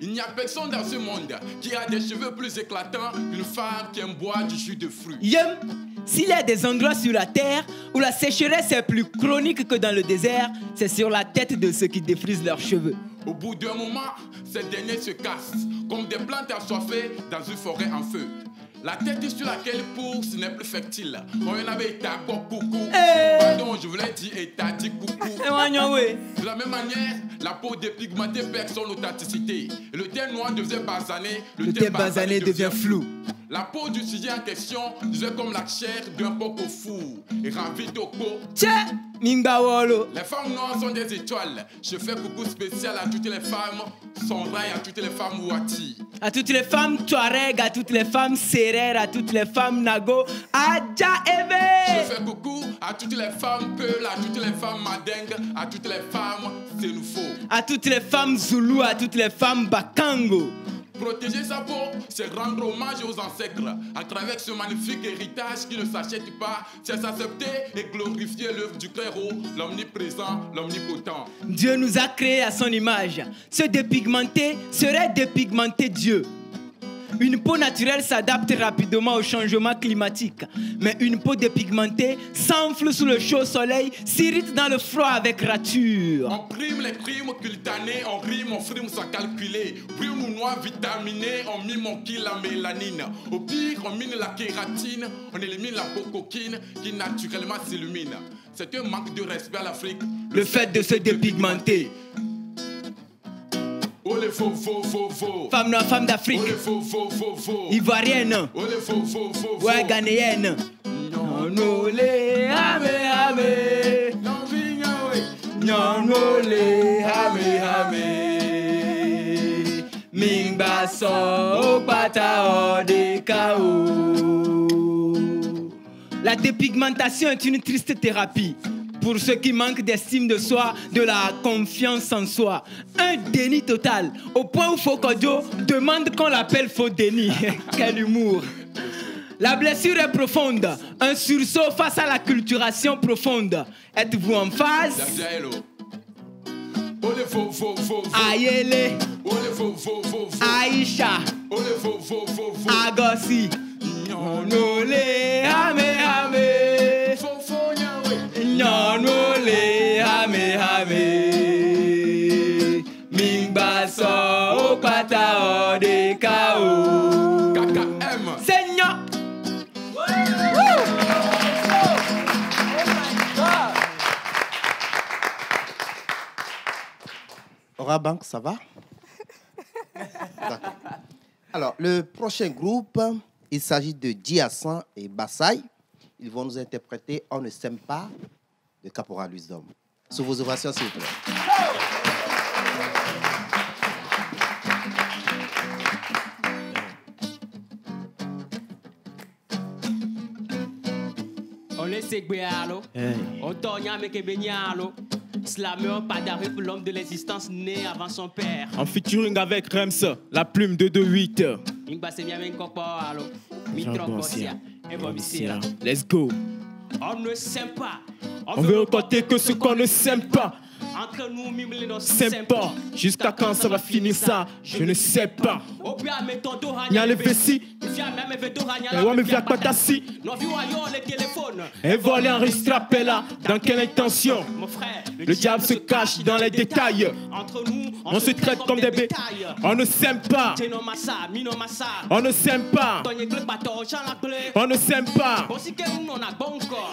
Il n'y a personne dans ce monde qui a des cheveux plus éclatants qu'une femme qui aime boire du jus de fruits. Yum! S'il y a des endroits sur la terre où la sécheresse est plus chronique que dans le désert, c'est sur la tête de ceux qui défrisent leurs cheveux. Au bout d'un moment, ces derniers se cassent comme des plantes assoiffées dans une forêt en feu. La tête sur laquelle pousse n'est plus fertile. On en avait été à coucou. Pardon, je voulais dire état dit coucou. De la même manière, la peau dépigmentée perd son authenticité. Et le teint noir devient basané, le teint basané devient flou. La peau du sujet en question devient comme la chair d'un porc au four et ravi d'oko. Les femmes noires sont des étoiles. Je fais coucou spécial à toutes les femmes Sonrai, à toutes les femmes Wati. À toutes les femmes Touareg, à toutes les femmes Serer, à toutes les femmes Nago, Adja Eve. Je fais coucou à toutes les femmes Peul, à toutes les femmes Madeng, à toutes les femmes Sénoufo. À toutes les femmes Zoulou, à toutes les femmes Bakango. Protéger sa peau, c'est rendre hommage aux ancêtres. À travers ce magnifique héritage qui ne s'achète pas, c'est s'accepter et glorifier l'œuvre du Très-Haut, l'omniprésent, l'omnipotent. Dieu nous a créés à son image. Se dépigmenter serait dépigmenter Dieu. Une peau naturelle s'adapte rapidement au changement climatique. Mais une peau dépigmentée s'enfle sous le chaud soleil, s'irrite dans le froid avec rature. On prime les crimes cutanés, on rime, on frime sans calculer. Brume ou noir vitaminé, on mime, on kill la mélanine. Au pire, on mine la kératine, on élimine la peau coquine qui naturellement s'illumine. C'est un manque de respect à l'Afrique. Le fait de se dépigmenter. Oh les faux, faux, faux, faux. Femme noire, femme d'Afrique. Oh les faux, faux, faux, faux. Ivoirienne. Oh les faux, faux, faux, faux. Ouais, ghanéenne. Non, les hame, hame. Non, vigna, oui. Non, les hame, hame. Mingba so, pata, de kao. La dépigmentation est une triste thérapie. Pour ceux qui manquent d'estime de soi, de la confiance en soi. Un déni total, au point où Fokodjo demande qu'on l'appelle faux déni. Quel humour! La blessure est profonde, un sursaut face à la culturation profonde. Êtes-vous en phase? Ayele, Aïcha, Agossi, Nonole, Hame Hame. Nyanole hame hame Mingba so okpata ode kao KKM Seigneur. Orabank, ça va? D'accord. Alors, le prochain groupe, il s'agit de Diassan et Bassai. Ils vont nous interpréter On ne s'aime pas de Caporal Wisdom. Sous vos ovations, s'il vous plaît. On est segbealo, on tornia meke benyalo. Slammer, pas d'arrêt pour l'homme de l'existence né avant son père. En featuring avec Rems, la plume de 2-8. Let's go. On ne s'aime pas. On veut raconter que ce qu'on ne s'aime pas. Entre nous, même les nos Sympa, jusqu'à quand ça va finir ça? Je ne sais pas. Y'a le vessi, ouais mais viens pas tassi. Et voilà enregistré là. Dans quelle intention? Le diable se cache dans les détails. On se traite comme des bébés. On ne s'aime pas. On ne s'aime pas. On ne s'aime pas.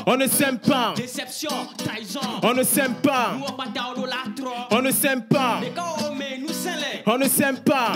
On ne s'aime pas. On ne s'aime pas. On ne s'aime pas. On ne s'aime pas.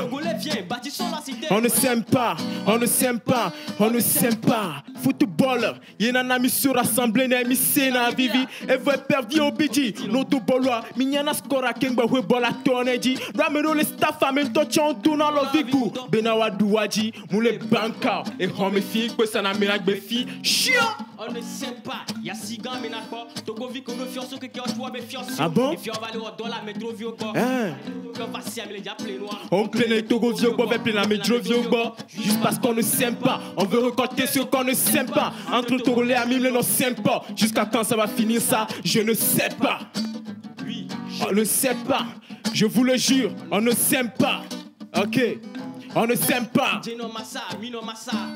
On ne s'aime pas. On ne s'aime pas. On ne s'aime pas. Football. Y'en a un ami sur assemblée. N'a mis Sena Vivi. Et vous perdu au bidi. Notre bolois. Mignana scora kengba we bola toneji. Rameno le staff amen tochon duna lo vigu. Benawa douaji. Moule banka. Et home fille. Que ça n'a mirak befi. Chiant. On ne s'aime pas. Y'a 6 gars mais n'a pas. Togo vi qu'on ne fiance que qui a joué mais fiance. Ah bon? Et fi on va aller au dollar mais trop vieux quoi. On plaît les Togo vieux bois, plein la métro vieux bois. Juste parce qu'on ne s'aime pas. On veut récolter ce qu'on ne s'aime pas. Entre Togolais et Amim, on ne s'aime pas. Jusqu'à quand ça va finir ça? Je ne sais pas. On ne sait pas. Je vous le jure, on ne s'aime pas. Ok. On ne s'aime pas.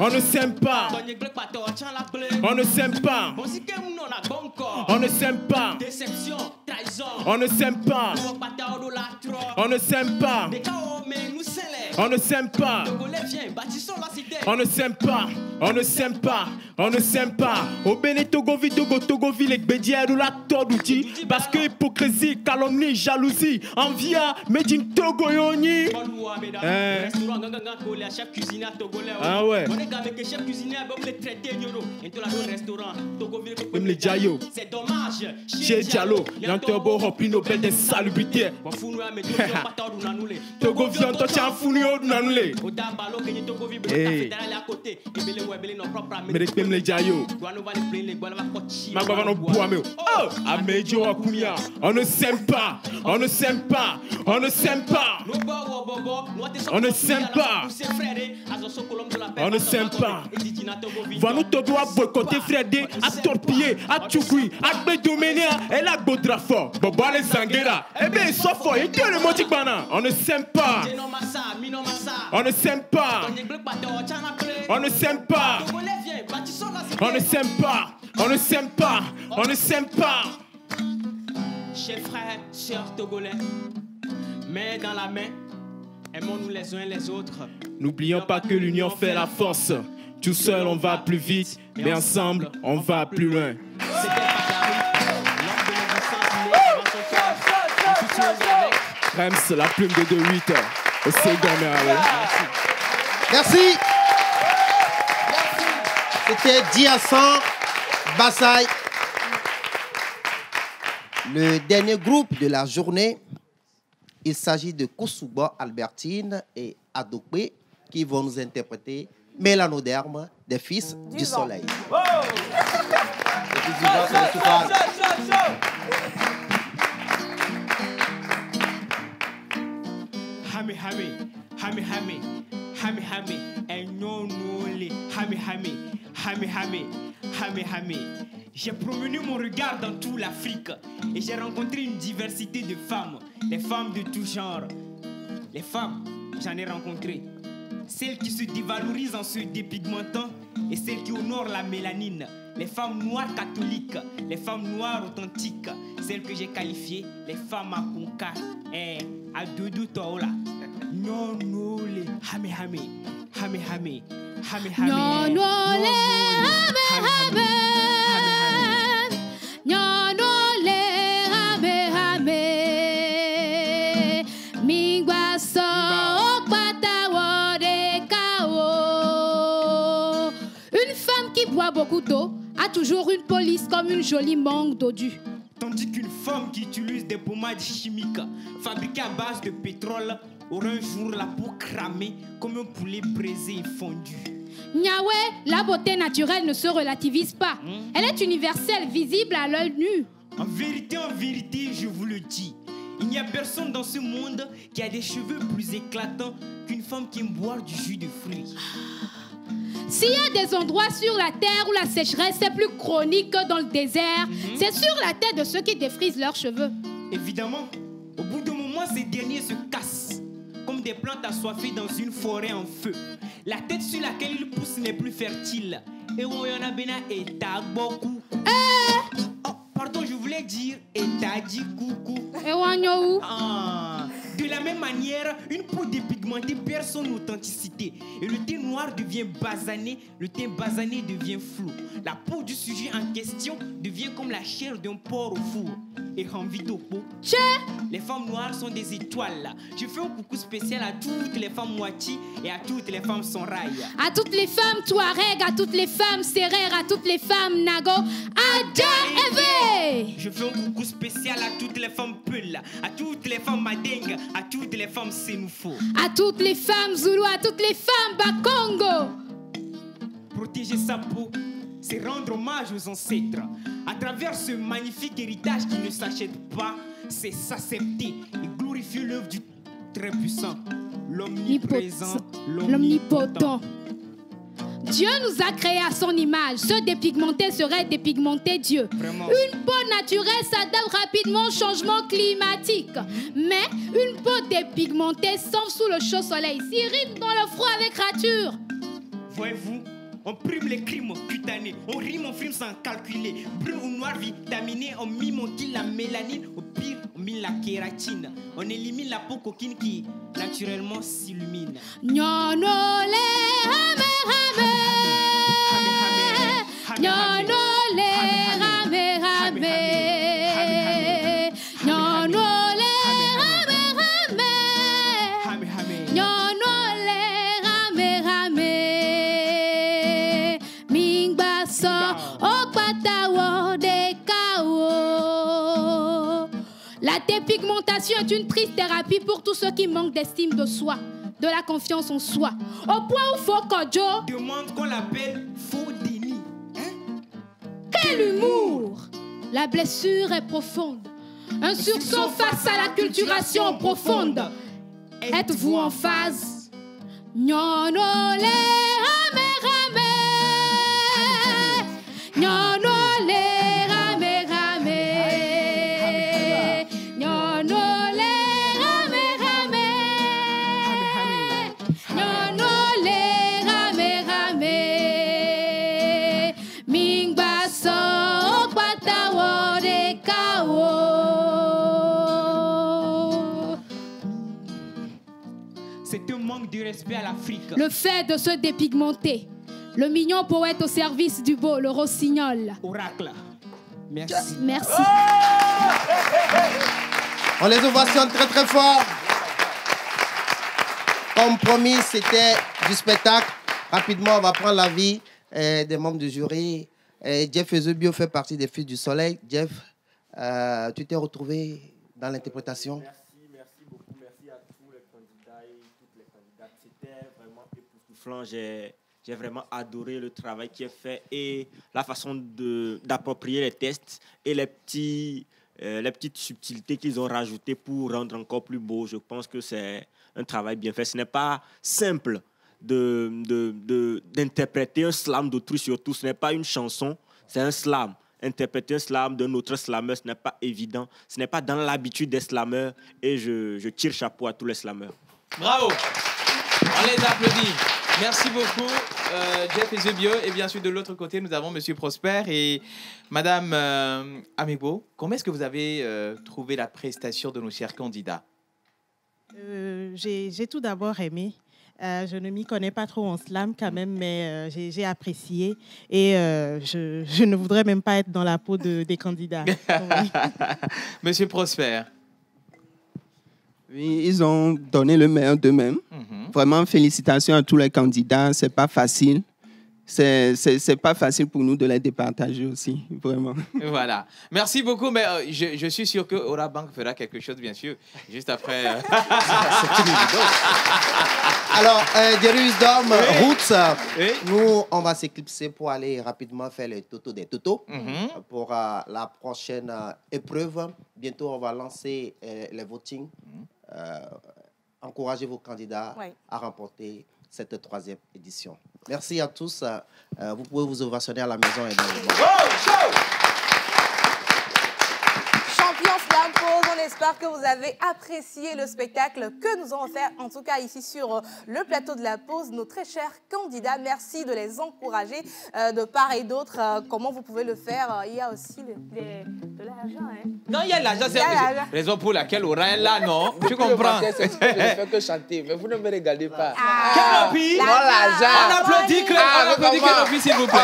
On ne s'aime pas. On ne s'aime pas. On ne s'aime pas. On ne s'aime pas. On ne s'aime pas. On ne s'aime pas. On ne s'aime pas. On ne s'aime pas. On ne s'aime pas. Au Béné Togovi, Togovi, les bédières ou la tordouti. Parce que hypocrisie, calomnie, jalousie, envia, Medine Togoyoni. Ah ouais. Même les Diallo. C'est dommage. Chez Diallo, Yantobo rempli nos belles des salubrités. Togovi, on t'a tient founi au Nanoulé. Mais les Diallo. On ne s'aime pas. On ne s'aime pas. On ne s'aime pas. On ne s'aime pas. On ne s'aime pas. Va-nous te doit boycotter Fredé, à torpiller, à Tchoukui, à Bédoménia, et la Bodrafort. Bobo les Zanguera. Eh bien, ils sont forts. Ils le motif bana. On ne s'aime pas. On ne s'aime pas. On ne s'aime pas. On ne s'aime pas. On ne s'aime pas. On ne s'aime pas. Chers frères, chers Togolais, main dans la main, aimons-nous les uns les autres. N'oublions pas que l'union fait la force. Tout seul, on va plus vite, mais ensemble, on va plus loin. Rems, la plume de 2-8. Au second, Merci. C'était Diasson Bassay. Le dernier groupe de la journée, il s'agit de Koussouba Albertine et Adokwe qui vont nous interpréter Mélanoderme des Fils du Soleil. Hame hame, hame hame, hame hame, et non le hame hame, hame hame, hame hame. J'ai promené mon regard dans toute l'Afrique et j'ai rencontré une diversité de femmes, des femmes de tout genre. Les femmes, j'en ai rencontré. Celles qui se dévalorisent en se dépigmentant et celles qui honorent la mélanine. Les femmes noires catholiques, les femmes noires authentiques, celles que j'ai qualifiées, les femmes à conca, à doudou tola. Non, non, les hame hame, hame hame, hame hame. Non, non, les hame hame. Non, non, les hame hame. Mingwa so okpatawo de kao. Une femme qui boit beaucoup d'eau a toujours une police comme une jolie mangue d'eau due. Tandis qu'une femme qui utilise des pommades chimiques fabriquées à base de pétrole aura un jour la peau cramée comme un poulet braisé et fondu. Nyahweh, la beauté naturelle ne se relativise pas. Elle est universelle, visible à l'œil nu. En vérité, je vous le dis, il n'y a personne dans ce monde qui a des cheveux plus éclatants qu'une femme qui aime boire du jus de fruits. S'il y a des endroits sur la terre où la sécheresse est plus chronique que dans le désert, c'est sur la tête de ceux qui défrisent leurs cheveux. Évidemment, au bout d'un moment, ces derniers se cassent comme des plantes assoiffées dans une forêt en feu. La tête sur laquelle ils poussent n'est plus fertile. Et on y en a bena et t'as beaucoup. Oh, pardon, je voulais dire et t'as dit coucou. De la même manière, une peau dépigmentée perd son authenticité. Et le teint noir devient basané, le teint basané devient flou. La peau du sujet en question devient comme la chair d'un porc au four. Et en vitopo, les femmes noires sont des étoiles. Je fais un coucou spécial à toutes les femmes moitié et à toutes les femmes sans rail. À toutes les femmes Touareg, à toutes les femmes Sérères, à toutes les femmes Nago, Adja Eve. Je fais un coucou spécial à toutes les femmes Peul, à toutes les femmes Madeng, à toutes les femmes Sénoufo. À toutes les femmes Zoulou, à toutes les femmes Bakongo. Protéger sa peau, c'est rendre hommage aux ancêtres. À travers ce magnifique héritage qui ne s'achète pas, c'est s'accepter et glorifier l'œuvre du très puissant, l'omniprésent, l'omnipotent. Dieu nous a créés à son image. Se dépigmenter serait dépigmenter Dieu. Vraiment. Une peau naturelle s'adapte rapidement au changement climatique. Mais une peau dépigmentée s'enfle sous le chaud soleil, s'irrite dans le froid avec rature. Voyez-vous, on prime les crimes cutanés, on rime, on frime sans calculer. Brune ou noir vitaminé, on mime, on kill la mélanine. Au pire, on mine la kératine. On élimine la peau coquine qui naturellement s'illumine. Nyonole, hame, hame. Nyonole, hame, hame. Nyonole, hame, hame. Nyonole, hame, hame. Mingbaso, okpatawo de kao. La dépigmentation est une triste thérapie pour tous ceux qui manquent d'estime de soi, de la confiance en soi. Au point où Fokodjo demande qu'on l'appelle faux déni. Quel humour! La blessure est profonde. Un sursaut face à la culturation profonde. Êtes-vous en phase? Nyonole, rame, rame. Nyonole, rame, rame. Nyonole, rame, rame. Nyonole, rame, rame. Mingbaso, okpatawo de kao. C'est un manque de respect à l'Afrique. Le fait de se dépigmenter. Le mignon poète au service du beau, le rossignol. Oracle. Merci. Merci. On les ovationne très très fort. Comme promis, c'était du spectacle. Rapidement, on va prendre l'avis des membres du jury. Jeff Ezebio fait partie des Fils du Soleil. Jeff, tu t'es retrouvé dans l'interprétation? Merci beaucoup. Merci à tous les candidats et toutes les candidates. C'était vraiment époustouflant. J'ai vraiment adoré le travail qui est fait et la façon d'approprier les tests et les petites subtilités qu'ils ont rajoutées pour rendre encore plus beau. Je pense que c'est un travail bien fait. Ce n'est pas simple d'interpréter un slam d'autrui, surtout. Ce n'est pas une chanson, c'est un slam. Interpréter un slam d'un autre slammer, ce n'est pas évident. Ce n'est pas dans l'habitude des slammeurs et je tire chapeau à tous les slammeurs. Bravo. On les applaudit. Merci beaucoup, Jeff Ezebio. Et bien sûr, de l'autre côté, nous avons Monsieur Prosper et Madame Amebo. Comment est-ce que vous avez trouvé la prestation de nos chers candidats? J'ai tout d'abord aimé. Je ne m'y connais pas trop en slam quand même, mais j'ai apprécié. Et je ne voudrais même pas être dans la peau des candidats. Oui. Monsieur Prosper. Oui, ils ont donné le meilleur d'eux-mêmes. Vraiment, félicitations à tous les candidats. C'est pas facile. C'est pas facile pour nous de les départager aussi, vraiment. Voilà. Merci beaucoup, mais je suis sûr que Aura Bank fera quelque chose, bien sûr, juste après. C'est une évidence. Alors, Jerry Wisdom, Roots, nous, on va s'éclipser pour aller rapidement faire le toto des totos pour la prochaine épreuve. Bientôt, on va lancer les votings. Encouragez vos candidats à remporter cette 3e édition. Merci à tous. Vous pouvez vous ovationner à la maison et dans le monde. Champion Slam Pose, on est j'espère que vous avez apprécié le spectacle que nous avons fait, en tout cas ici sur le plateau de la pause. Nos très chers candidats, merci de les encourager de part et d'autre. Comment vous pouvez le faire? Il y a aussi de l'argent. Hein? Non, il y a de l'argent. C'est la raison pour laquelle Aura est là, non? Tu comprends? Je ne fais que chanter, mais vous ne me regardez pas. Kenopi, non, l'argent. On applaudit Kenopi, s'il vous plaît.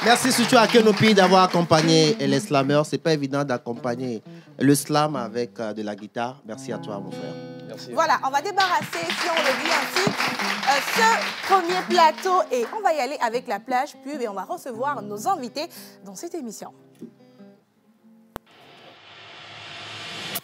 Merci surtout à Kenopi d'avoir accompagné les slameurs. C'est pas évident d'accompagner le slam avec de la guitare. Merci à toi, mon frère. Merci. Voilà, on va débarrasser, si on le dit ainsi, ce premier plateau et on va y aller avec la plage pub et on va recevoir nos invités dans cette émission.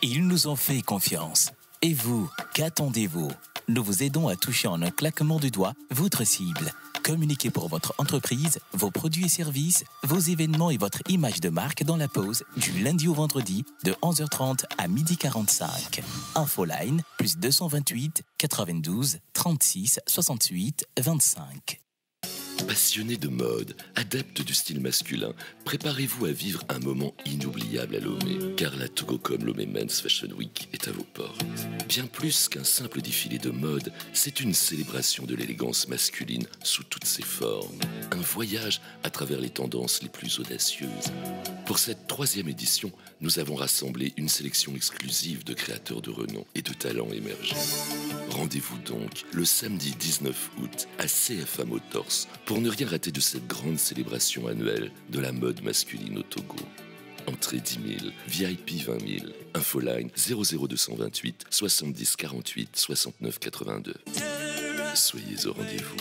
Ils nous ont fait confiance. Et vous, qu'attendez-vous? Nous vous aidons à toucher en un claquement de doigts votre cible. Communiquez pour votre entreprise, vos produits et services, vos événements et votre image de marque dans la pause du lundi au vendredi de 11h30 à 12h45. Infoline plus 228 92 36 68 25. Passionné de mode, adepte du style masculin, préparez-vous à vivre un moment inoubliable à Lomé, car la Togocom Lomé Men's Fashion Week est à vos portes. Bien plus qu'un simple défilé de mode, c'est une célébration de l'élégance masculine sous toutes ses formes. Un voyage à travers les tendances les plus audacieuses. Pour cette 3e édition, nous avons rassemblé une sélection exclusive de créateurs de renom et de talents émergents. Rendez-vous donc le samedi 19 août à CFA Motors pour ne rien rater de cette grande célébration annuelle de la mode masculine au Togo. Entrée 10 000, VIP 20 000, Infoline 00228 70 48 69 82. Soyez au rendez-vous.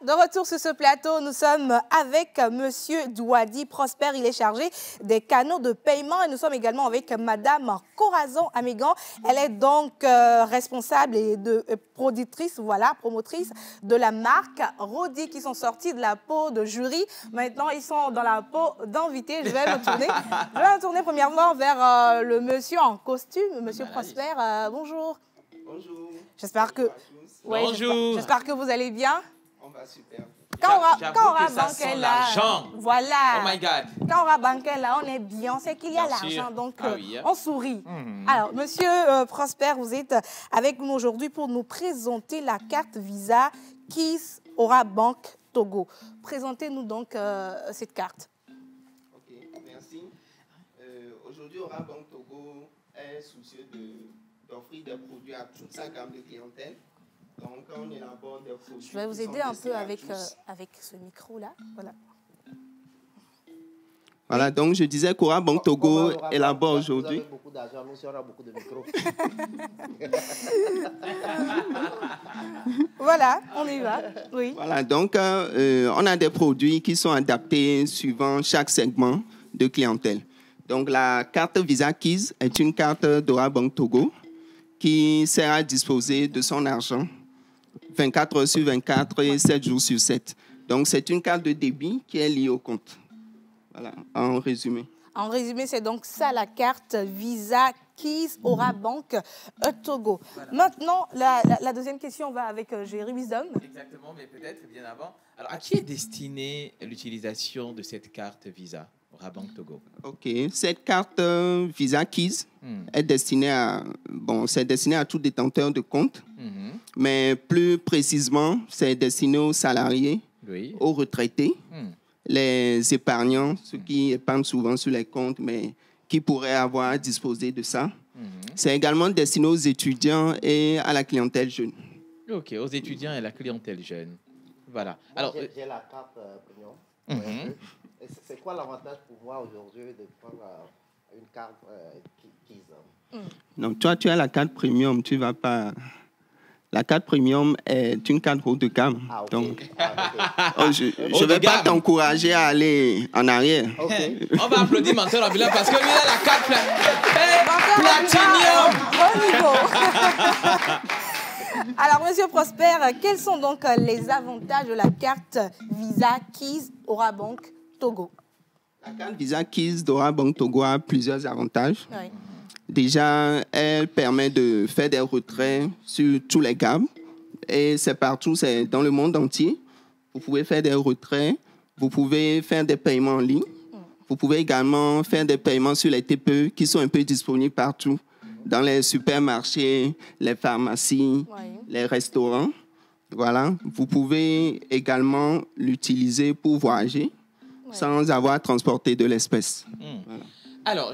De retour sur ce plateau, nous sommes avec Monsieur Douadi Prosper. Il est chargé des canaux de paiement et nous sommes également avec Madame Corazon Amégan. Elle est donc responsable et promotrice de la marque Rodi qui sont sortis de la peau de jury. Maintenant, ils sont dans la peau d'invités. Je vais me tourner premièrement vers le monsieur en costume, Monsieur Prosper. Bonjour. Bonjour. J'espère que, j'espère que vous allez bien. On va super. Quand Aura Banque est là, voilà. Oh my God. Quand Aura Banque est là, on est bien, c'est qu'il y a l'argent, donc on sourit. Alors, Monsieur Prosper, vous êtes avec nous aujourd'hui pour nous présenter la carte Visa Kiss Aura Banque Togo. Présentez-nous donc cette carte. Ok, merci. Aujourd'hui, Aura Banque Togo est soucieux d'offrir des produits à toute sa gamme de clientèle. Donc, on élabore des produits. Je vais vous aider un peu avec ce micro-là. Voilà. Voilà, donc je disais qu'Aura Banque Togo élabore aujourd'hui. Vous avez beaucoup d'argent, nous aussi on a beaucoup de micros. Voilà, on y va. Oui. Voilà, donc on a des produits qui sont adaptés suivant chaque segment de clientèle. Donc la carte Visa Keys est une carte d'Aura Banque Togo qui sert à disposer de son argent 24 heures sur 24 et 7 jours sur 7. Donc, c'est une carte de débit qui est liée au compte. Voilà, en résumé. En résumé, c'est donc ça la carte Visa Keys Aura Banque Togo. Voilà. Maintenant, la deuxième question va avec Jérémy Zom. Exactement, mais peut-être bien avant. Alors, à qui est destinée l'utilisation de cette carte Visa Aura Banque Togo? OK. Cette carte Visa Keys est destinée à, c'est destiné à tout détenteur de compte, mais plus précisément, c'est destiné aux salariés, aux retraités, les épargnants, ceux qui épargnent souvent sur les comptes, mais qui pourraient avoir à disposer de ça. C'est également destiné aux étudiants et à la clientèle jeune. Ok, aux étudiants et à la clientèle jeune. Voilà. Alors, j'ai la carte premium. C'est quoi l'avantage pour moi aujourd'hui de prendre une carte Keys? Donc, toi, tu as la carte premium, tu vas pas... La carte premium est une carte haut de gamme. Ah, okay. Donc, je ne vais pas t'encourager à aller en arrière. Okay. On va applaudir Mentor Ambulant parce que lui, il a la carte Platinum. Alors, Monsieur Prosper, quels sont donc les avantages de la carte Visa Keys Orabank Togo? La carte Visa Keys d'Orabank Togo a plusieurs avantages. Oui. Déjà, elle permet de faire des retraits sur tous les gammes. Et c'est partout, c'est dans le monde entier. Vous pouvez faire des retraits, vous pouvez faire des paiements en ligne. Vous pouvez également faire des paiements sur les TPE qui sont un peu disponibles partout. Dans les supermarchés, les pharmacies, les restaurants. Voilà. Vous pouvez également l'utiliser pour voyager sans avoir à transporter de l'espèce. Voilà. Alors,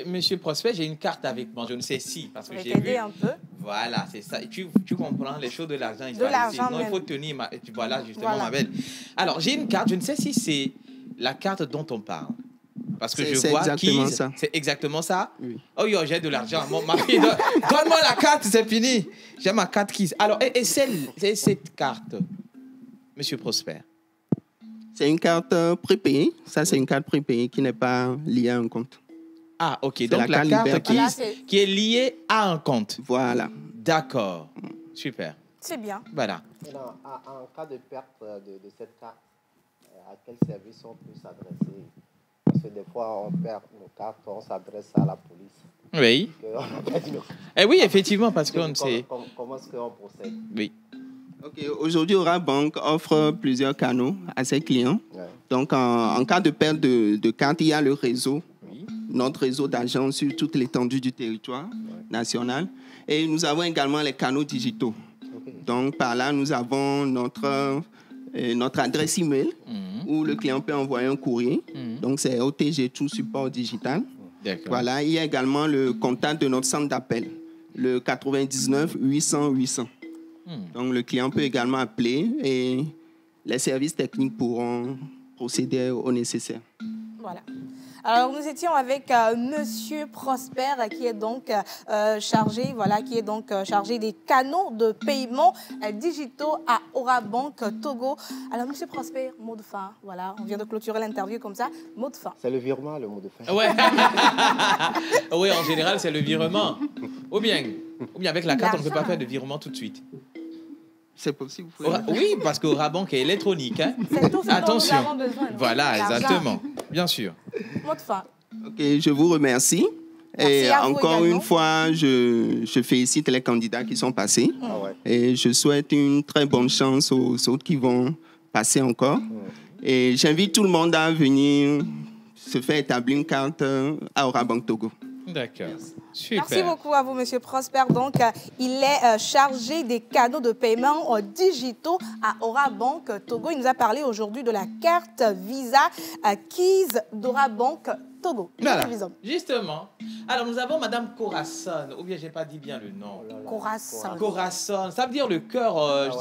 Monsieur Prosper, j'ai une carte avec moi. Je ne sais si, parce que j'ai vu. Un peu. Voilà, c'est ça. Tu comprends les choses de l'argent. De l'argent. Non, il faut tenir. Voilà, justement, ma belle. Alors, j'ai une carte. Je ne sais si c'est la carte dont on parle. Parce que je vois exactement ça. C'est exactement ça. Oui. Oh, yo, j'ai de l'argent. Ma fille, donne-moi la carte, c'est fini. J'ai ma carte Keys. Alors, et cette carte, Monsieur Prosper? C'est une carte prépayée. Ça, c'est une carte prépayée qui n'est pas liée à un compte. Ah, ok. Donc, la carte qui est liée à un compte. Voilà. D'accord. Super. C'est bien. Voilà. Alors, en cas de perte de cette carte, à quel service on peut s'adresser? Parce que des fois, on perd nos cartes, on s'adresse à la police. Oui. Eh oui, effectivement, parce qu'on sait. Comment est-ce qu'on procède? Oui. Ok. Aujourd'hui, Orabank offre plusieurs canaux à ses clients. Ouais. Donc, en cas de perte de carte, il y a le réseau. Notre réseau d'agents sur toute l'étendue du territoire national. Et nous avons également les canaux digitaux. Okay. Donc, par là, nous avons notre adresse email où le client peut envoyer un courrier. Donc, c'est OTG, tout support digital. Voilà. Il y a également le contact de notre centre d'appel, le 99 800 800. Donc, le client peut également appeler et les services techniques pourront procéder au nécessaire. Voilà. Alors, nous étions avec Monsieur Prosper, qui est donc chargé des canaux de paiement digitaux à Orabank Togo. Alors, Monsieur Prosper, mot de fin. Voilà, on vient de clôturer l'interview comme ça. Mot de fin. C'est le virement, le mot de fin. Ouais. Oui, en général, c'est le virement. Ou bien avec la carte, on ne peut pas faire de virement tout de suite. C'est possible. Oui, parce qu'Orabank est électronique. Hein. C'est tout ce Attention. dont nous avons besoin. Voilà, exactement. Bien sûr. Mot de fin. Ok, je vous remercie. Et encore une fois, je félicite les candidats qui sont passés. Et je souhaite une très bonne chance aux autres qui vont passer encore. Et j'invite tout le monde à venir se faire établir une carte à Orabank Togo. D'accord. Super. Merci beaucoup à vous, Monsieur Prosper. Donc, il est chargé des canaux de paiement digitaux à Orabank Togo. Il nous a parlé aujourd'hui de la carte Visa Keys d'Orabank Togo. Voilà. Justement. Alors, nous avons Madame Corazon, ou bien je n'ai pas dit bien le nom. Corazon. Corazon. Ça veut dire le cœur,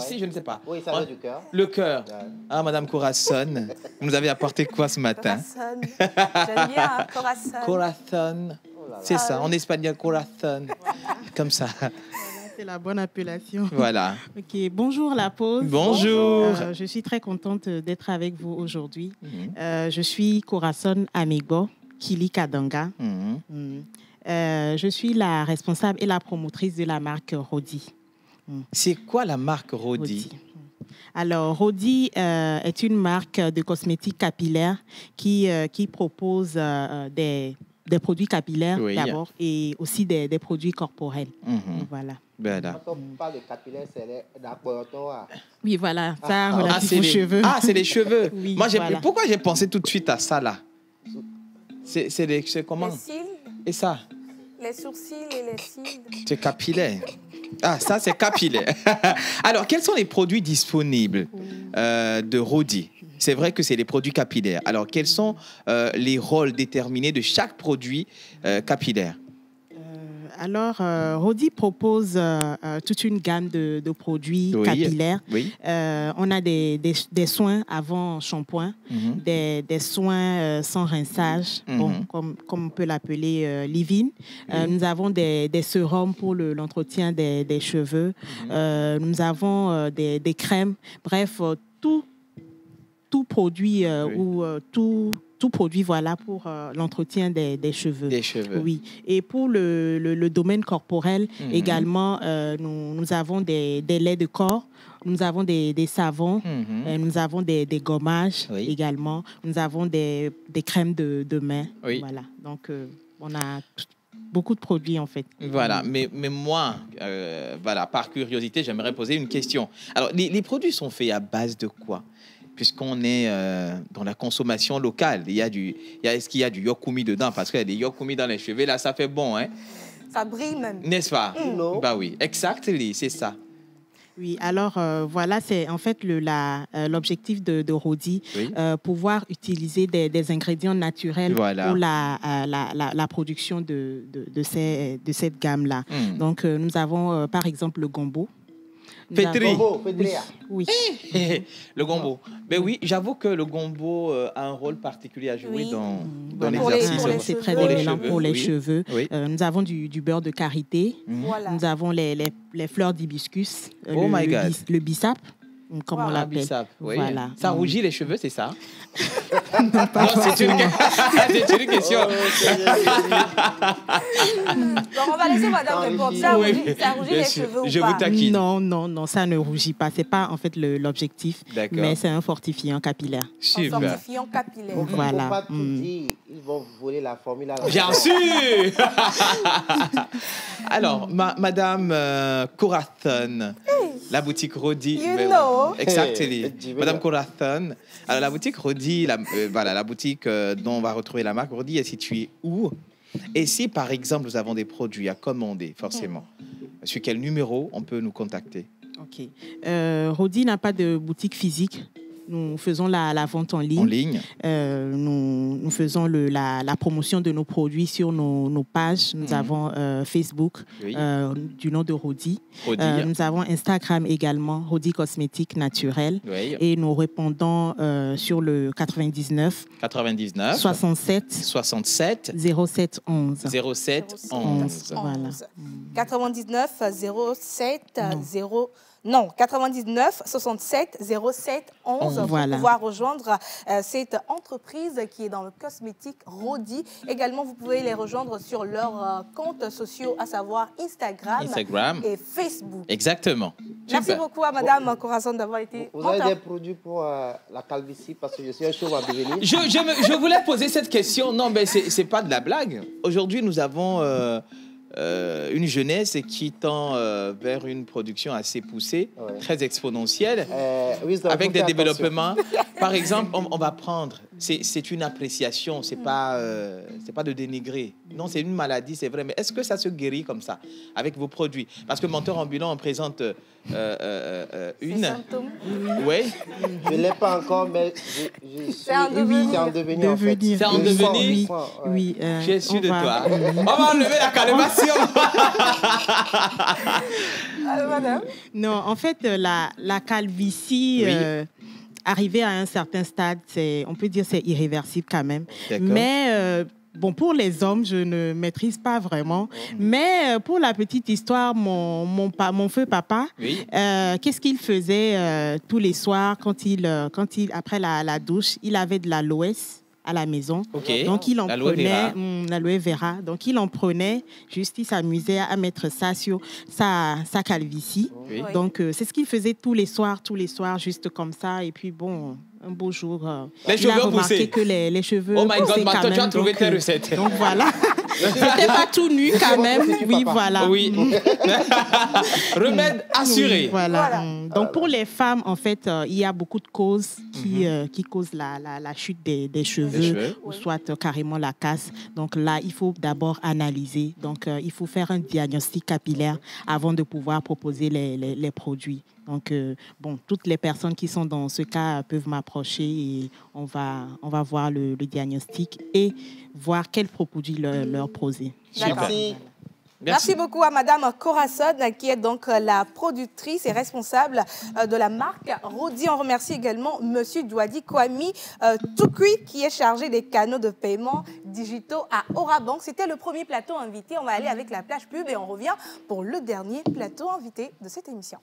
je ne sais pas. Oui, ça veut dire du cœur. Le cœur. Ah, Madame Corazon, vous nous avez apporté quoi ce matin? Corazon. J'aime bien, Corazon. Corazon. C'est ça, en espagnol, corazon. Comme ça. C'est la bonne appellation. Voilà. Ok, bonjour la pause. Bonjour. Je suis très contente d'être avec vous aujourd'hui. Je suis Corazon Amigbo Kili Kadanga. Je suis la responsable et la promotrice de la marque Rodi. C'est quoi la marque Rodi? Alors, Rodi est une marque de cosmétiques capillaires qui propose des produits capillaires d'abord et aussi des produits corporels. Voilà. Quand on parle de capillaires, c'est l'apporteur. Oui, voilà, ça relatif aux cheveux. Ah, c'est les cheveux. Oui, moi, voilà. Pourquoi j'ai pensé tout de suite à ça, là? C'est comment? Les cils. Et ça? Les sourcils et les cils. C'est capillaire. Ah, ça, c'est capillaire. Alors, quels sont les produits disponibles de Rodi? c'est vrai que c'est des produits capillaires. Alors, quels sont les rôles déterminés de chaque produit capillaire? Alors, Rodi propose toute une gamme de produits capillaires. Oui. On a des soins avant shampoing, des soins sans rinçage, comme on peut l'appeler leave-in. Nous avons des sérums pour l'entretien des cheveux. Nous avons des crèmes. Bref, tout produit ou tout produit voilà, pour l'entretien des cheveux. Des cheveux. Oui. Et pour le domaine corporel également, nous avons des laits de corps, nous avons des savons, nous avons des gommages également, nous avons des crèmes de main. Oui. Voilà. Donc, on a beaucoup de produits en fait. Voilà, mais moi, voilà, par curiosité, j'aimerais poser une question. Alors, les produits sont faits à base de quoi? Puisqu'on est dans la consommation locale, est-ce qu'il y a du yokumi dedans? Parce qu'il y a des yokumi dans les cheveux, là, ça fait bon, hein? Ça brille même. N'est-ce pas? Bah oui, exactement, c'est ça. Oui, alors voilà, c'est en fait l'objectif de Rodi, pouvoir utiliser des ingrédients naturels pour la production de cette gamme-là. Donc, nous avons par exemple le gombo. Pétri. Oui. Le gombo. Ben oui, j'avoue que le gombo a un rôle particulier à jouer dans l'exercice. C'est très démêlant pour les cheveux. Oui. Nous avons du beurre de karité. Voilà. Nous avons les fleurs d'hibiscus. Le bissap. Comme on l'appelle. Oui. Voilà. Ça rougit les cheveux, c'est ça? Non, c'est une question. Donc, on va laisser madame répondre. Ça rougit les cheveux ou pas? Je vous taquine. Non, ça ne rougit pas. Ce n'est pas en fait l'objectif, mais c'est un fortifiant capillaire. Super. Un fortifiant capillaire. Voilà. Il ne faut pas tout dire. Ils vont voler la formule à la Bien sûr. Alors, madame Corathon, la boutique Rodi. Exactement. Madame Corathon. Alors, la boutique Rodi, la boutique dont on va retrouver la marque Rodi est située où? Et si, par exemple, nous avons des produits à commander, forcément, sur quel numéro on peut nous contacter? OK. Rodi n'a pas de boutique physique. Nous faisons la vente en ligne. Nous faisons la promotion de nos produits sur nos pages. Nous avons Facebook du nom de Rodi. Nous avons Instagram également, Rodi Cosmétiques Naturels. Et nous répondons sur le 99 67 07 11. Voilà. 99 07 0. Non, 99 67 07 11 pour pouvoir rejoindre cette entreprise qui est dans le cosmétique Rodi. Également, vous pouvez les rejoindre sur leurs comptes sociaux, à savoir Instagram et Facebook. Exactement. Merci beaucoup à Madame Corazon d'avoir été. Vous avez des produits pour la calvitie parce que je suis un chauve à devenir. Je voulais poser cette question. Non, mais c'est pas de la blague. Aujourd'hui, nous avons une jeunesse qui tend vers une production assez poussée, très exponentielle, avec des développements. Par exemple, on va prendre, c'est une appréciation, c'est pas de dénigrer. Non, c'est une maladie, c'est vrai. Mais est-ce que ça se guérit comme ça, avec vos produits? Parce que Menteur Ambulant, on présente une. Oui. Je ne l'ai pas encore, mais c'est en devenir. En fait. C'est en devenir. Oui. Je suis de toi. On va enlever la calmation. Madame. Non, en fait, la calvitie. Arrivé à un certain stade, on peut dire c'est irréversible quand même. Mais bon, pour les hommes, je ne maîtrise pas vraiment. Mais pour la petite histoire, mon feu papa, qu'est-ce qu'il faisait tous les soirs quand il après la douche, il avait de l'aloès à la maison. Donc, il en prenait l'aloe vera. Donc, il en prenait, juste, il s'amusait à mettre ça sur sa calvitie. Donc, c'est ce qu'il faisait tous les soirs, juste comme ça. Et puis, bon, un beau jour, il a remarqué que les cheveux poussaient quand même. Tu as trouvé tes recettes. Donc, voilà. C'était pas tout nu quand même. Oui, voilà. Oui. Remède assuré. Voilà. Donc, pour les femmes, en fait, il y a beaucoup de causes qui causent la chute des cheveux, ou soit carrément la casse. Donc là, il faut d'abord analyser. Donc, il faut faire un diagnostic capillaire avant de pouvoir proposer les produits. Donc, bon, toutes les personnes qui sont dans ce cas peuvent m'approcher et on va voir le diagnostic et voir quel produit leur poser. Merci. Merci beaucoup à Madame Corazon, qui est donc la productrice et responsable de la marque Rodi. On remercie également Monsieur Douadi Kwame Toukui, qui est chargé des canaux de paiement digitaux à Orabank. C'était le premier plateau invité. On va aller avec la plage pub et on revient pour le dernier plateau invité de cette émission.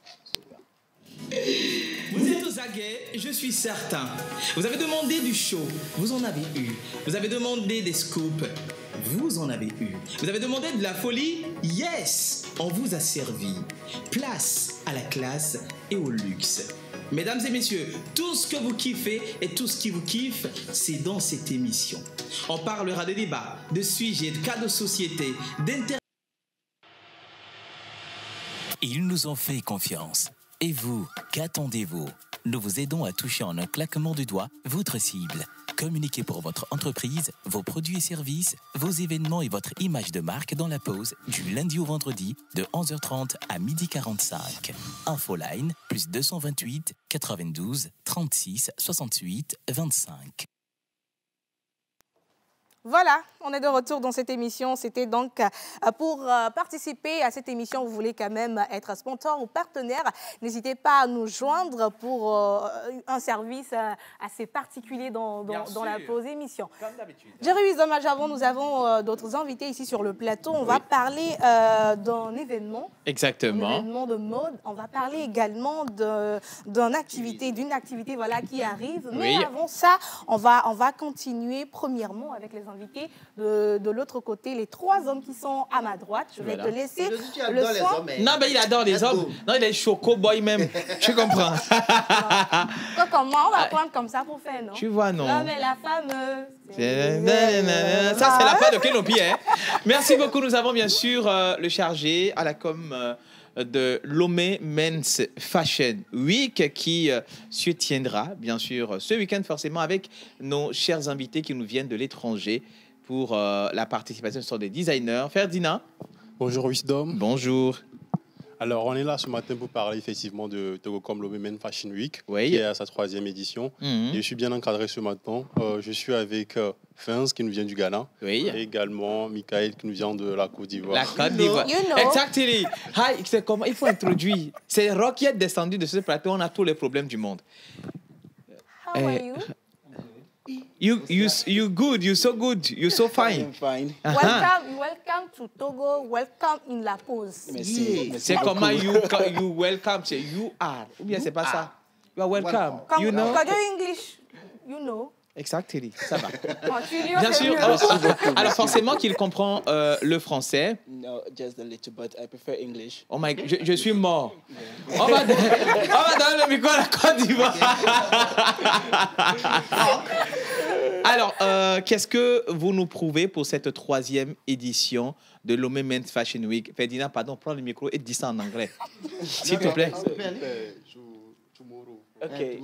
Vous êtes aux aguets, je suis certain. Vous avez demandé du show, vous en avez eu. Vous avez demandé des scoops, vous en avez eu. Vous avez demandé de la folie, yes, on vous a servi. Place à la classe et au luxe. Mesdames et messieurs, tout ce que vous kiffez et tout ce qui vous kiffe, c'est dans cette émission. On parlera de débats, de sujets, de cas de société, d'inter... Ils nous ont fait confiance. Et vous, qu'attendez-vous? Nous vous aidons à toucher en un claquement de doigts votre cible. Communiquez pour votre entreprise, vos produits et services, vos événements et votre image de marque dans la pause du lundi au vendredi de 11h30 à 12h45. Infoline, plus 228 92 36 68 25. Voilà, on est de retour dans cette émission. C'était donc pour participer à cette émission, vous voulez quand même être sponsor ou partenaire. N'hésitez pas à nous joindre pour un service assez particulier dans la pause émission. Comme d'habitude. Jerry Wisdom, nous avons d'autres invités ici sur le plateau. On va parler d'un événement. Exactement. Un événement de mode. On va parler également d'une activité voilà, qui arrive. Mais avant ça, on va continuer premièrement avec les invités de l'autre côté, les trois hommes qui sont à ma droite. Je vais te laisser le soin. Non, mais il adore les hommes. Non, il est choco boy même. Je comprends. Comment on va prendre comme ça pour faire, non? Tu vois, non. Non, mais la femme... Ça, c'est la part de Kenopi. Hein. Merci beaucoup. Nous avons bien sûr le chargé à la com de Lomé Men's Fashion Week qui se tiendra, bien sûr, ce week-end forcément avec nos chers invités qui nous viennent de l'étranger pour la participation sur des designers. Ferdinand. Bonjour Wisdom. Bonjour. Alors, on est là ce matin pour parler effectivement de Togocom Lomé Men's Fashion Week, oui, qui est à sa 3e édition. Et je suis bien encadré ce matin. Je suis avec Fins qui nous vient du Ghana, oui, et également Michael qui nous vient de la Côte d'Ivoire. La Côte d'Ivoire. Exactement. Hi, c'est comment il faut introduire. C'est Rock qui est descendu de ce plateau. On a tous les problèmes du monde. How are you? You good. You so good. You so fine. Fine. Welcome to Togo. Welcome in la pause. Merci. C'est comment you welcome. C'est you are. Ou bien c'est pas ça. You are welcome. You know. Quand you English, you know. Exactement. Ça va. Bien sûr. Alors forcément qu'il comprend le français. No, just a little, but I prefer English. Oh my, je suis mort. On va donner le micro à la Côte d'Ivoire. Alors, qu'est-ce que vous nous prouvez pour cette 3e édition de Lomé Men's Fashion Week? Ferdinand, pardon, prends le micro et dis ça en anglais. S'il te plaît. Okay.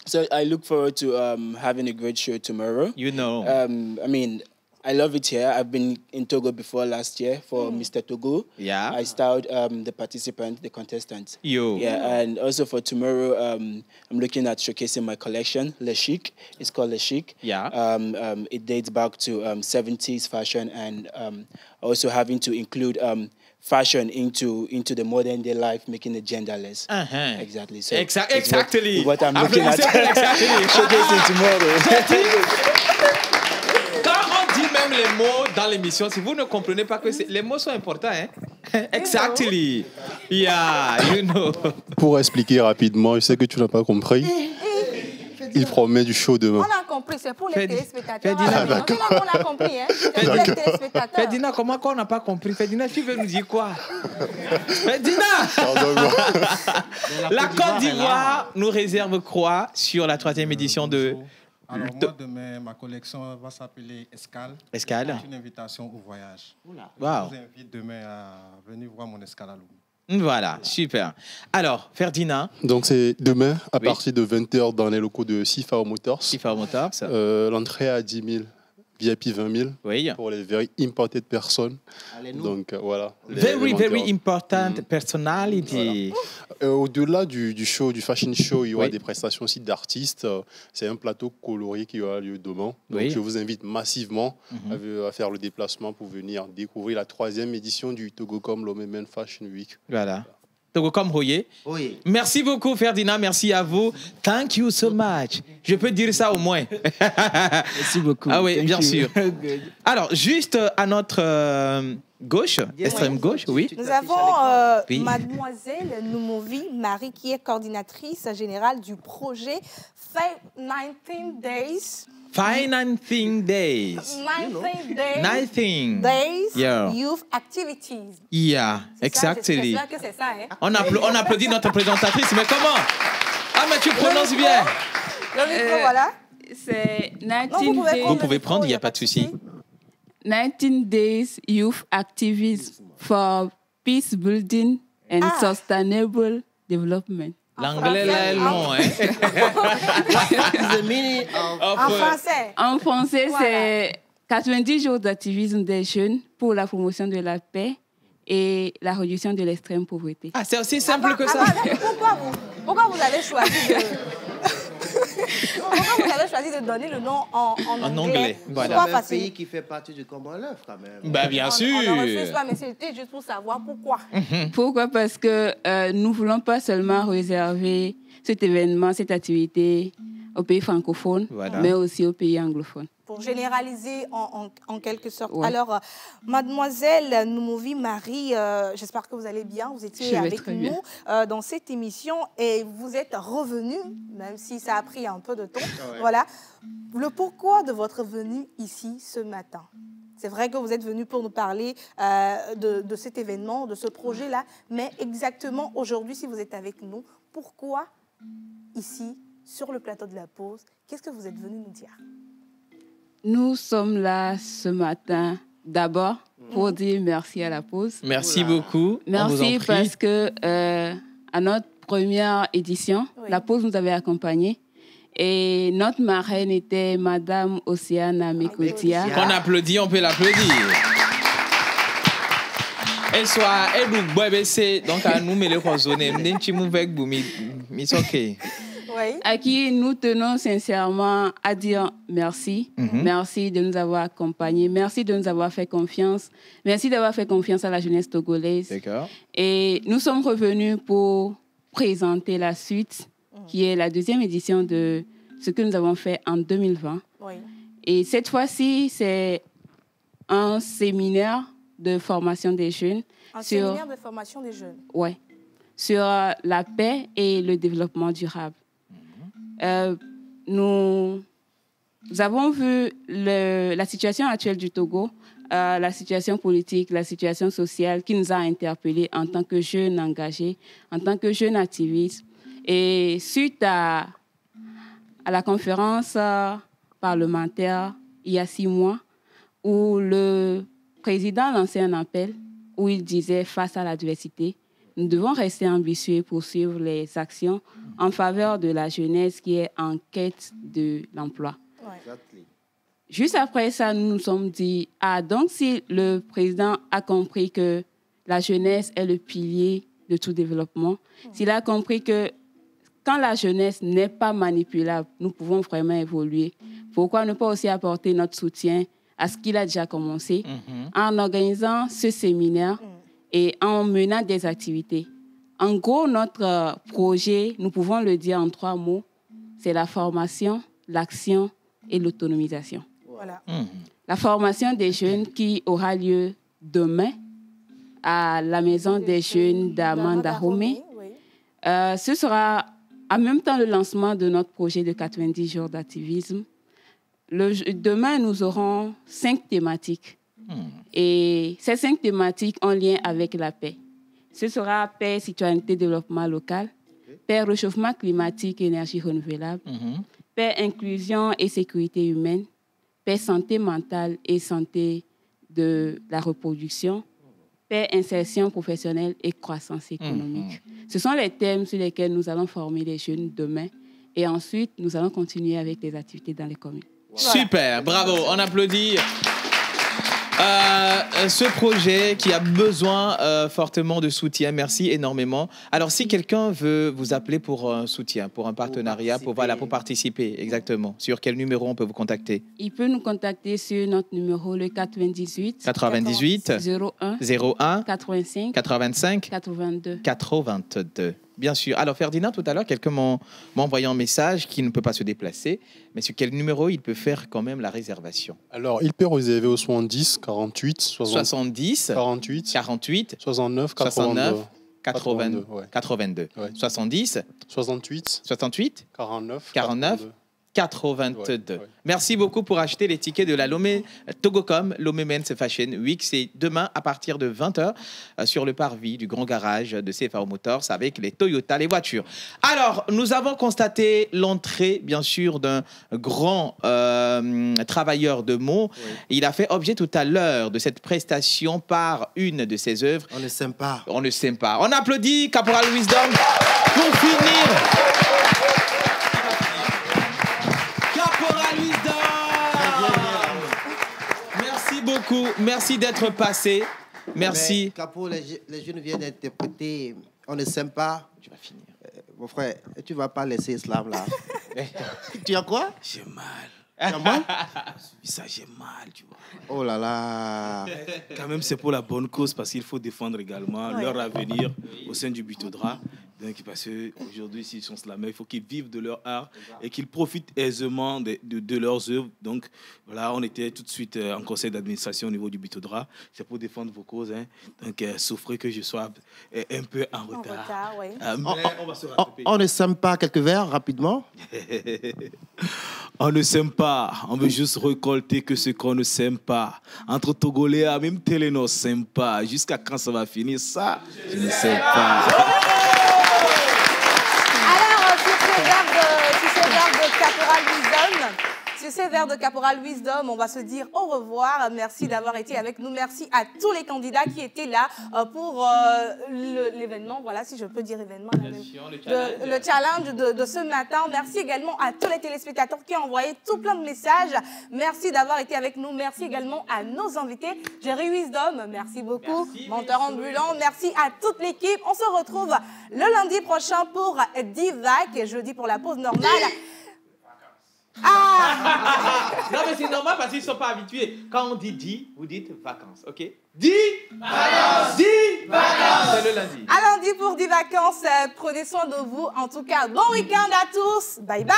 So I look forward to having a great show tomorrow. You know. I mean, I love it here. I've been in Togo before last year for Mr. Togo. Yeah. I styled the participants, the contestants. You. Yeah, and also for tomorrow, I'm looking at showcasing my collection, Le Chic. It's called Le Chic. Yeah. It dates back to 70s fashion and also having to include fashion into the modern day life, making it genderless. Exactly. So exactly. What I'm looking at showcasing tomorrow. Quand on dit même les mots dans l'émission, si vous ne comprenez pas que les mots sont importants, hein? Exactly. Yeah, you know. Pour expliquer rapidement, je sais que tu n'as pas compris. Il promet du show demain. On a compris, c'est pour les téléspectateurs. On a compris, hein? C'est pour les téléspectateurs. Ferdinand, comment on n'a pas compris? Ferdinand, tu veux nous dire quoi? Ferdinand! La Côte d'Ivoire nous réserve quoi sur la 3e édition de... Alors, moi, demain, ma collection va s'appeler Escale. Escale. C'est une invitation au voyage. Wow. Je vous invite demain à venir voir mon escale à Lomé. Voilà, super. Alors, Ferdinand. Donc, c'est demain, à partir de 20h, dans les locaux de Sifao Motors. Sifao Motors. L'entrée à 10 000 VIP 20 000 pour les very important personnes. Donc voilà. Very important personality. Au-delà du show, du fashion show, il y aura des prestations aussi d'artistes. C'est un plateau coloré qui aura lieu demain. Donc je vous invite massivement à faire le déplacement pour venir découvrir la 3e édition du Togocom Lomé Men Fashion Week. Voilà. Togocom Royer. Oui. Merci beaucoup, Ferdinand. Merci à vous. Thank you so much. Je peux dire ça au moins. Merci beaucoup. Ah oui, Thank bien you. sûr. Alors, juste à notre gauche, extrême gauche, oui. Nous avons Oui. Mademoiselle Noumovi Marie, qui est coordinatrice générale du projet 19 Days. Financing Days. 19 Days Yeah. Youth Activities. Yeah, exactly. J'espère que c'est ça, hein? On applaudit notre présentatrice, mais comment? Ah, mais tu prononces bien. Le micro, voilà. C'est 19 vous pouvez days. Vous pouvez prendre, il n'y a pas de souci. 19 days youth activism for peace building and sustainable development. L'anglais là est long, hein? En français. En français, Voilà. c'est 90 jours d'activisme des jeunes pour la promotion de la paix et la réduction de l'extrême pauvreté. Ah, c'est aussi simple que ça. Pourquoi vous avez choisi de... Pourquoi vous avez choisi de donner le nom en anglais? Voilà. C'est pas C'est un facile. pays qui fait partie du Commonwealth quand même. Bah, bien sûr. On ne refuse pas, mais c'était juste pour savoir pourquoi. Pourquoi? Parce que nous ne voulons pas seulement réserver cet événement, cette activité aux pays francophones, Voilà. mais aussi aux pays anglophones. Pour généraliser en quelque sorte. Ouais. Alors, mademoiselle Noumovi Marie, j'espère que vous allez bien. Vous Je étiez vais avec très nous bien. dans cette émission et vous êtes revenue, même si ça a pris un peu de temps. Ouais. Voilà. Le pourquoi de votre venue ici ce matin? C'est vrai que vous êtes venu pour nous parler de cet événement, de ce projet-là, mais exactement aujourd'hui, si vous êtes avec nous, pourquoi ici, sur le plateau de la pause, qu'est-ce que vous êtes venu nous dire? Nous sommes là ce matin d'abord pour dire merci à la pause. Merci beaucoup. On vous en Merci prie. parce que à notre première édition, la pause nous avait accompagnés. Et notre marraine était Madame Océane Mekotia. Qu'on applaudit, on peut l'applaudir. Et soit, et donc, donc, à nous, mais les raisonner, À qui nous tenons sincèrement à dire merci. Merci de nous avoir accompagnés. Merci de nous avoir fait confiance. Merci d'avoir fait confiance à la jeunesse togolaise. D'accord. Et nous sommes revenus pour présenter la suite, qui est la 2e édition de ce que nous avons fait en 2020. Oui. Et cette fois-ci, c'est un séminaire de formation des jeunes. Un séminaire de formation des jeunes. Ouais, sur la paix et le développement durable. Nous avons vu la situation actuelle du Togo, la situation politique, la situation sociale qui nous a interpellés en tant que jeunes engagés, en tant que jeunes activistes. Et suite à la conférence parlementaire il y a 6 mois, où le président lançait un appel où il disait face à l'adversité, nous devons rester ambitieux et poursuivre les actions en faveur de la jeunesse qui est en quête de l'emploi. Juste après ça, nous nous sommes dit, donc si le président a compris que la jeunesse est le pilier de tout développement, s'il a compris que quand la jeunesse n'est pas manipulable, nous pouvons vraiment évoluer. Pourquoi ne pas aussi apporter notre soutien à ce qu'il a déjà commencé en organisant ce séminaire et en menant des activités. En gros, notre projet, nous pouvons le dire en 3 mots, c'est la formation, l'action et l'autonomisation. Voilà. La formation des jeunes qui aura lieu demain à la Maison des Jeunes d'Amanda Homé. Ce sera en même temps le lancement de notre projet de 90 jours d'activisme. Demain, nous aurons 5 thématiques. Et ces 5 thématiques en lien avec la paix. Ce sera paix, citoyenneté, développement local, paix, réchauffement climatique, énergie renouvelable, paix, inclusion et sécurité humaine, paix, santé mentale et santé de la reproduction, paix, insertion professionnelle et croissance économique. Ce sont les thèmes sur lesquels nous allons former les jeunes demain. Et ensuite, nous allons continuer avec les activités dans les communes. Voilà. Super, bravo, on applaudit. Ce projet qui a besoin fortement de soutien, merci énormément. Alors, si quelqu'un veut vous appeler pour un soutien, pour un partenariat, pour participer, exactement, sur quel numéro on peut vous contacter? Il peut nous contacter sur notre numéro, le 98 01 85 82. Bien sûr. Alors, Ferdinand, tout à l'heure, quelqu'un m'a envoyé un message qui ne peut pas se déplacer. Mais sur quel numéro il peut faire quand même la réservation? Alors, il peut réserver au 70 48 70 48 48 69 82. 70 68 49 82. Merci beaucoup pour acheter les tickets de la Lomé Togocom, Lomé Men's Fashion Week. C'est demain à partir de 20h sur le parvis du grand garage de CFAO Motors avec les Toyota, les voitures. Alors, nous avons constaté l'entrée, bien sûr, d'un grand travailleur de mots. Il a fait objet tout à l'heure de cette prestation par une de ses œuvres. On ne s'aime pas. On ne s'aime pas. On applaudit Caporal Wisdom pour finir. Beaucoup, merci d'être passé. Merci. Mais, Capo, les jeunes viennent d'interpréter. On ne s'aime pas. Tu vas finir. Mon frère, tu vas pas laisser Islam là. Tu as quoi? J'ai mal. Tu as mal? Ça, j'ai mal, tu vois. Oh là là. Quand même, c'est pour la bonne cause parce qu'il faut défendre également leur avenir au sein du Butodra. Donc, parce qu'aujourd'hui, s'ils sont slameurs, il faut qu'ils vivent de leur art et qu'ils profitent aisément de leurs œuvres. Donc, voilà, on était tout de suite en conseil d'administration au niveau du Butodra. C'est pour défendre vos causes. Hein. Donc, souffrez que je sois un peu en retard. Oui. Mais on va se rattraper. On ne s'aime pas quelques vers rapidement. On ne s'aime pas. On veut juste récolter que ce qu'on ne s'aime pas. Entre Togolais, même Télénos ne s'aime pas. Jusqu'à quand ça va finir ça? Je ne sais pas. Alors, sur ces verbes de Caporal Wisdom, sur ces vers de Caporal Wisdom, on va se dire au revoir. Merci d'avoir été avec nous. Merci à tous les candidats qui étaient là pour l'événement. Voilà, si je peux dire événement. Le challenge de ce matin. Merci également à tous les téléspectateurs qui ont envoyé tout plein de messages. Merci d'avoir été avec nous. Merci également à nos invités. Jerry Wisdom, merci beaucoup. Menteur ambulant, merci à toute l'équipe. On se retrouve le lundi prochain pour Divac et jeudi pour la pause normale. Non, mais c'est normal parce qu'ils ne sont pas habitués. Quand on dit 10, vous dites vacances, ok? 10 vacances! 10 vacances! C'est le lundi. À lundi pour 10 vacances. Prenez soin de vous. En tout cas, bon week-end à tous. Bye bye!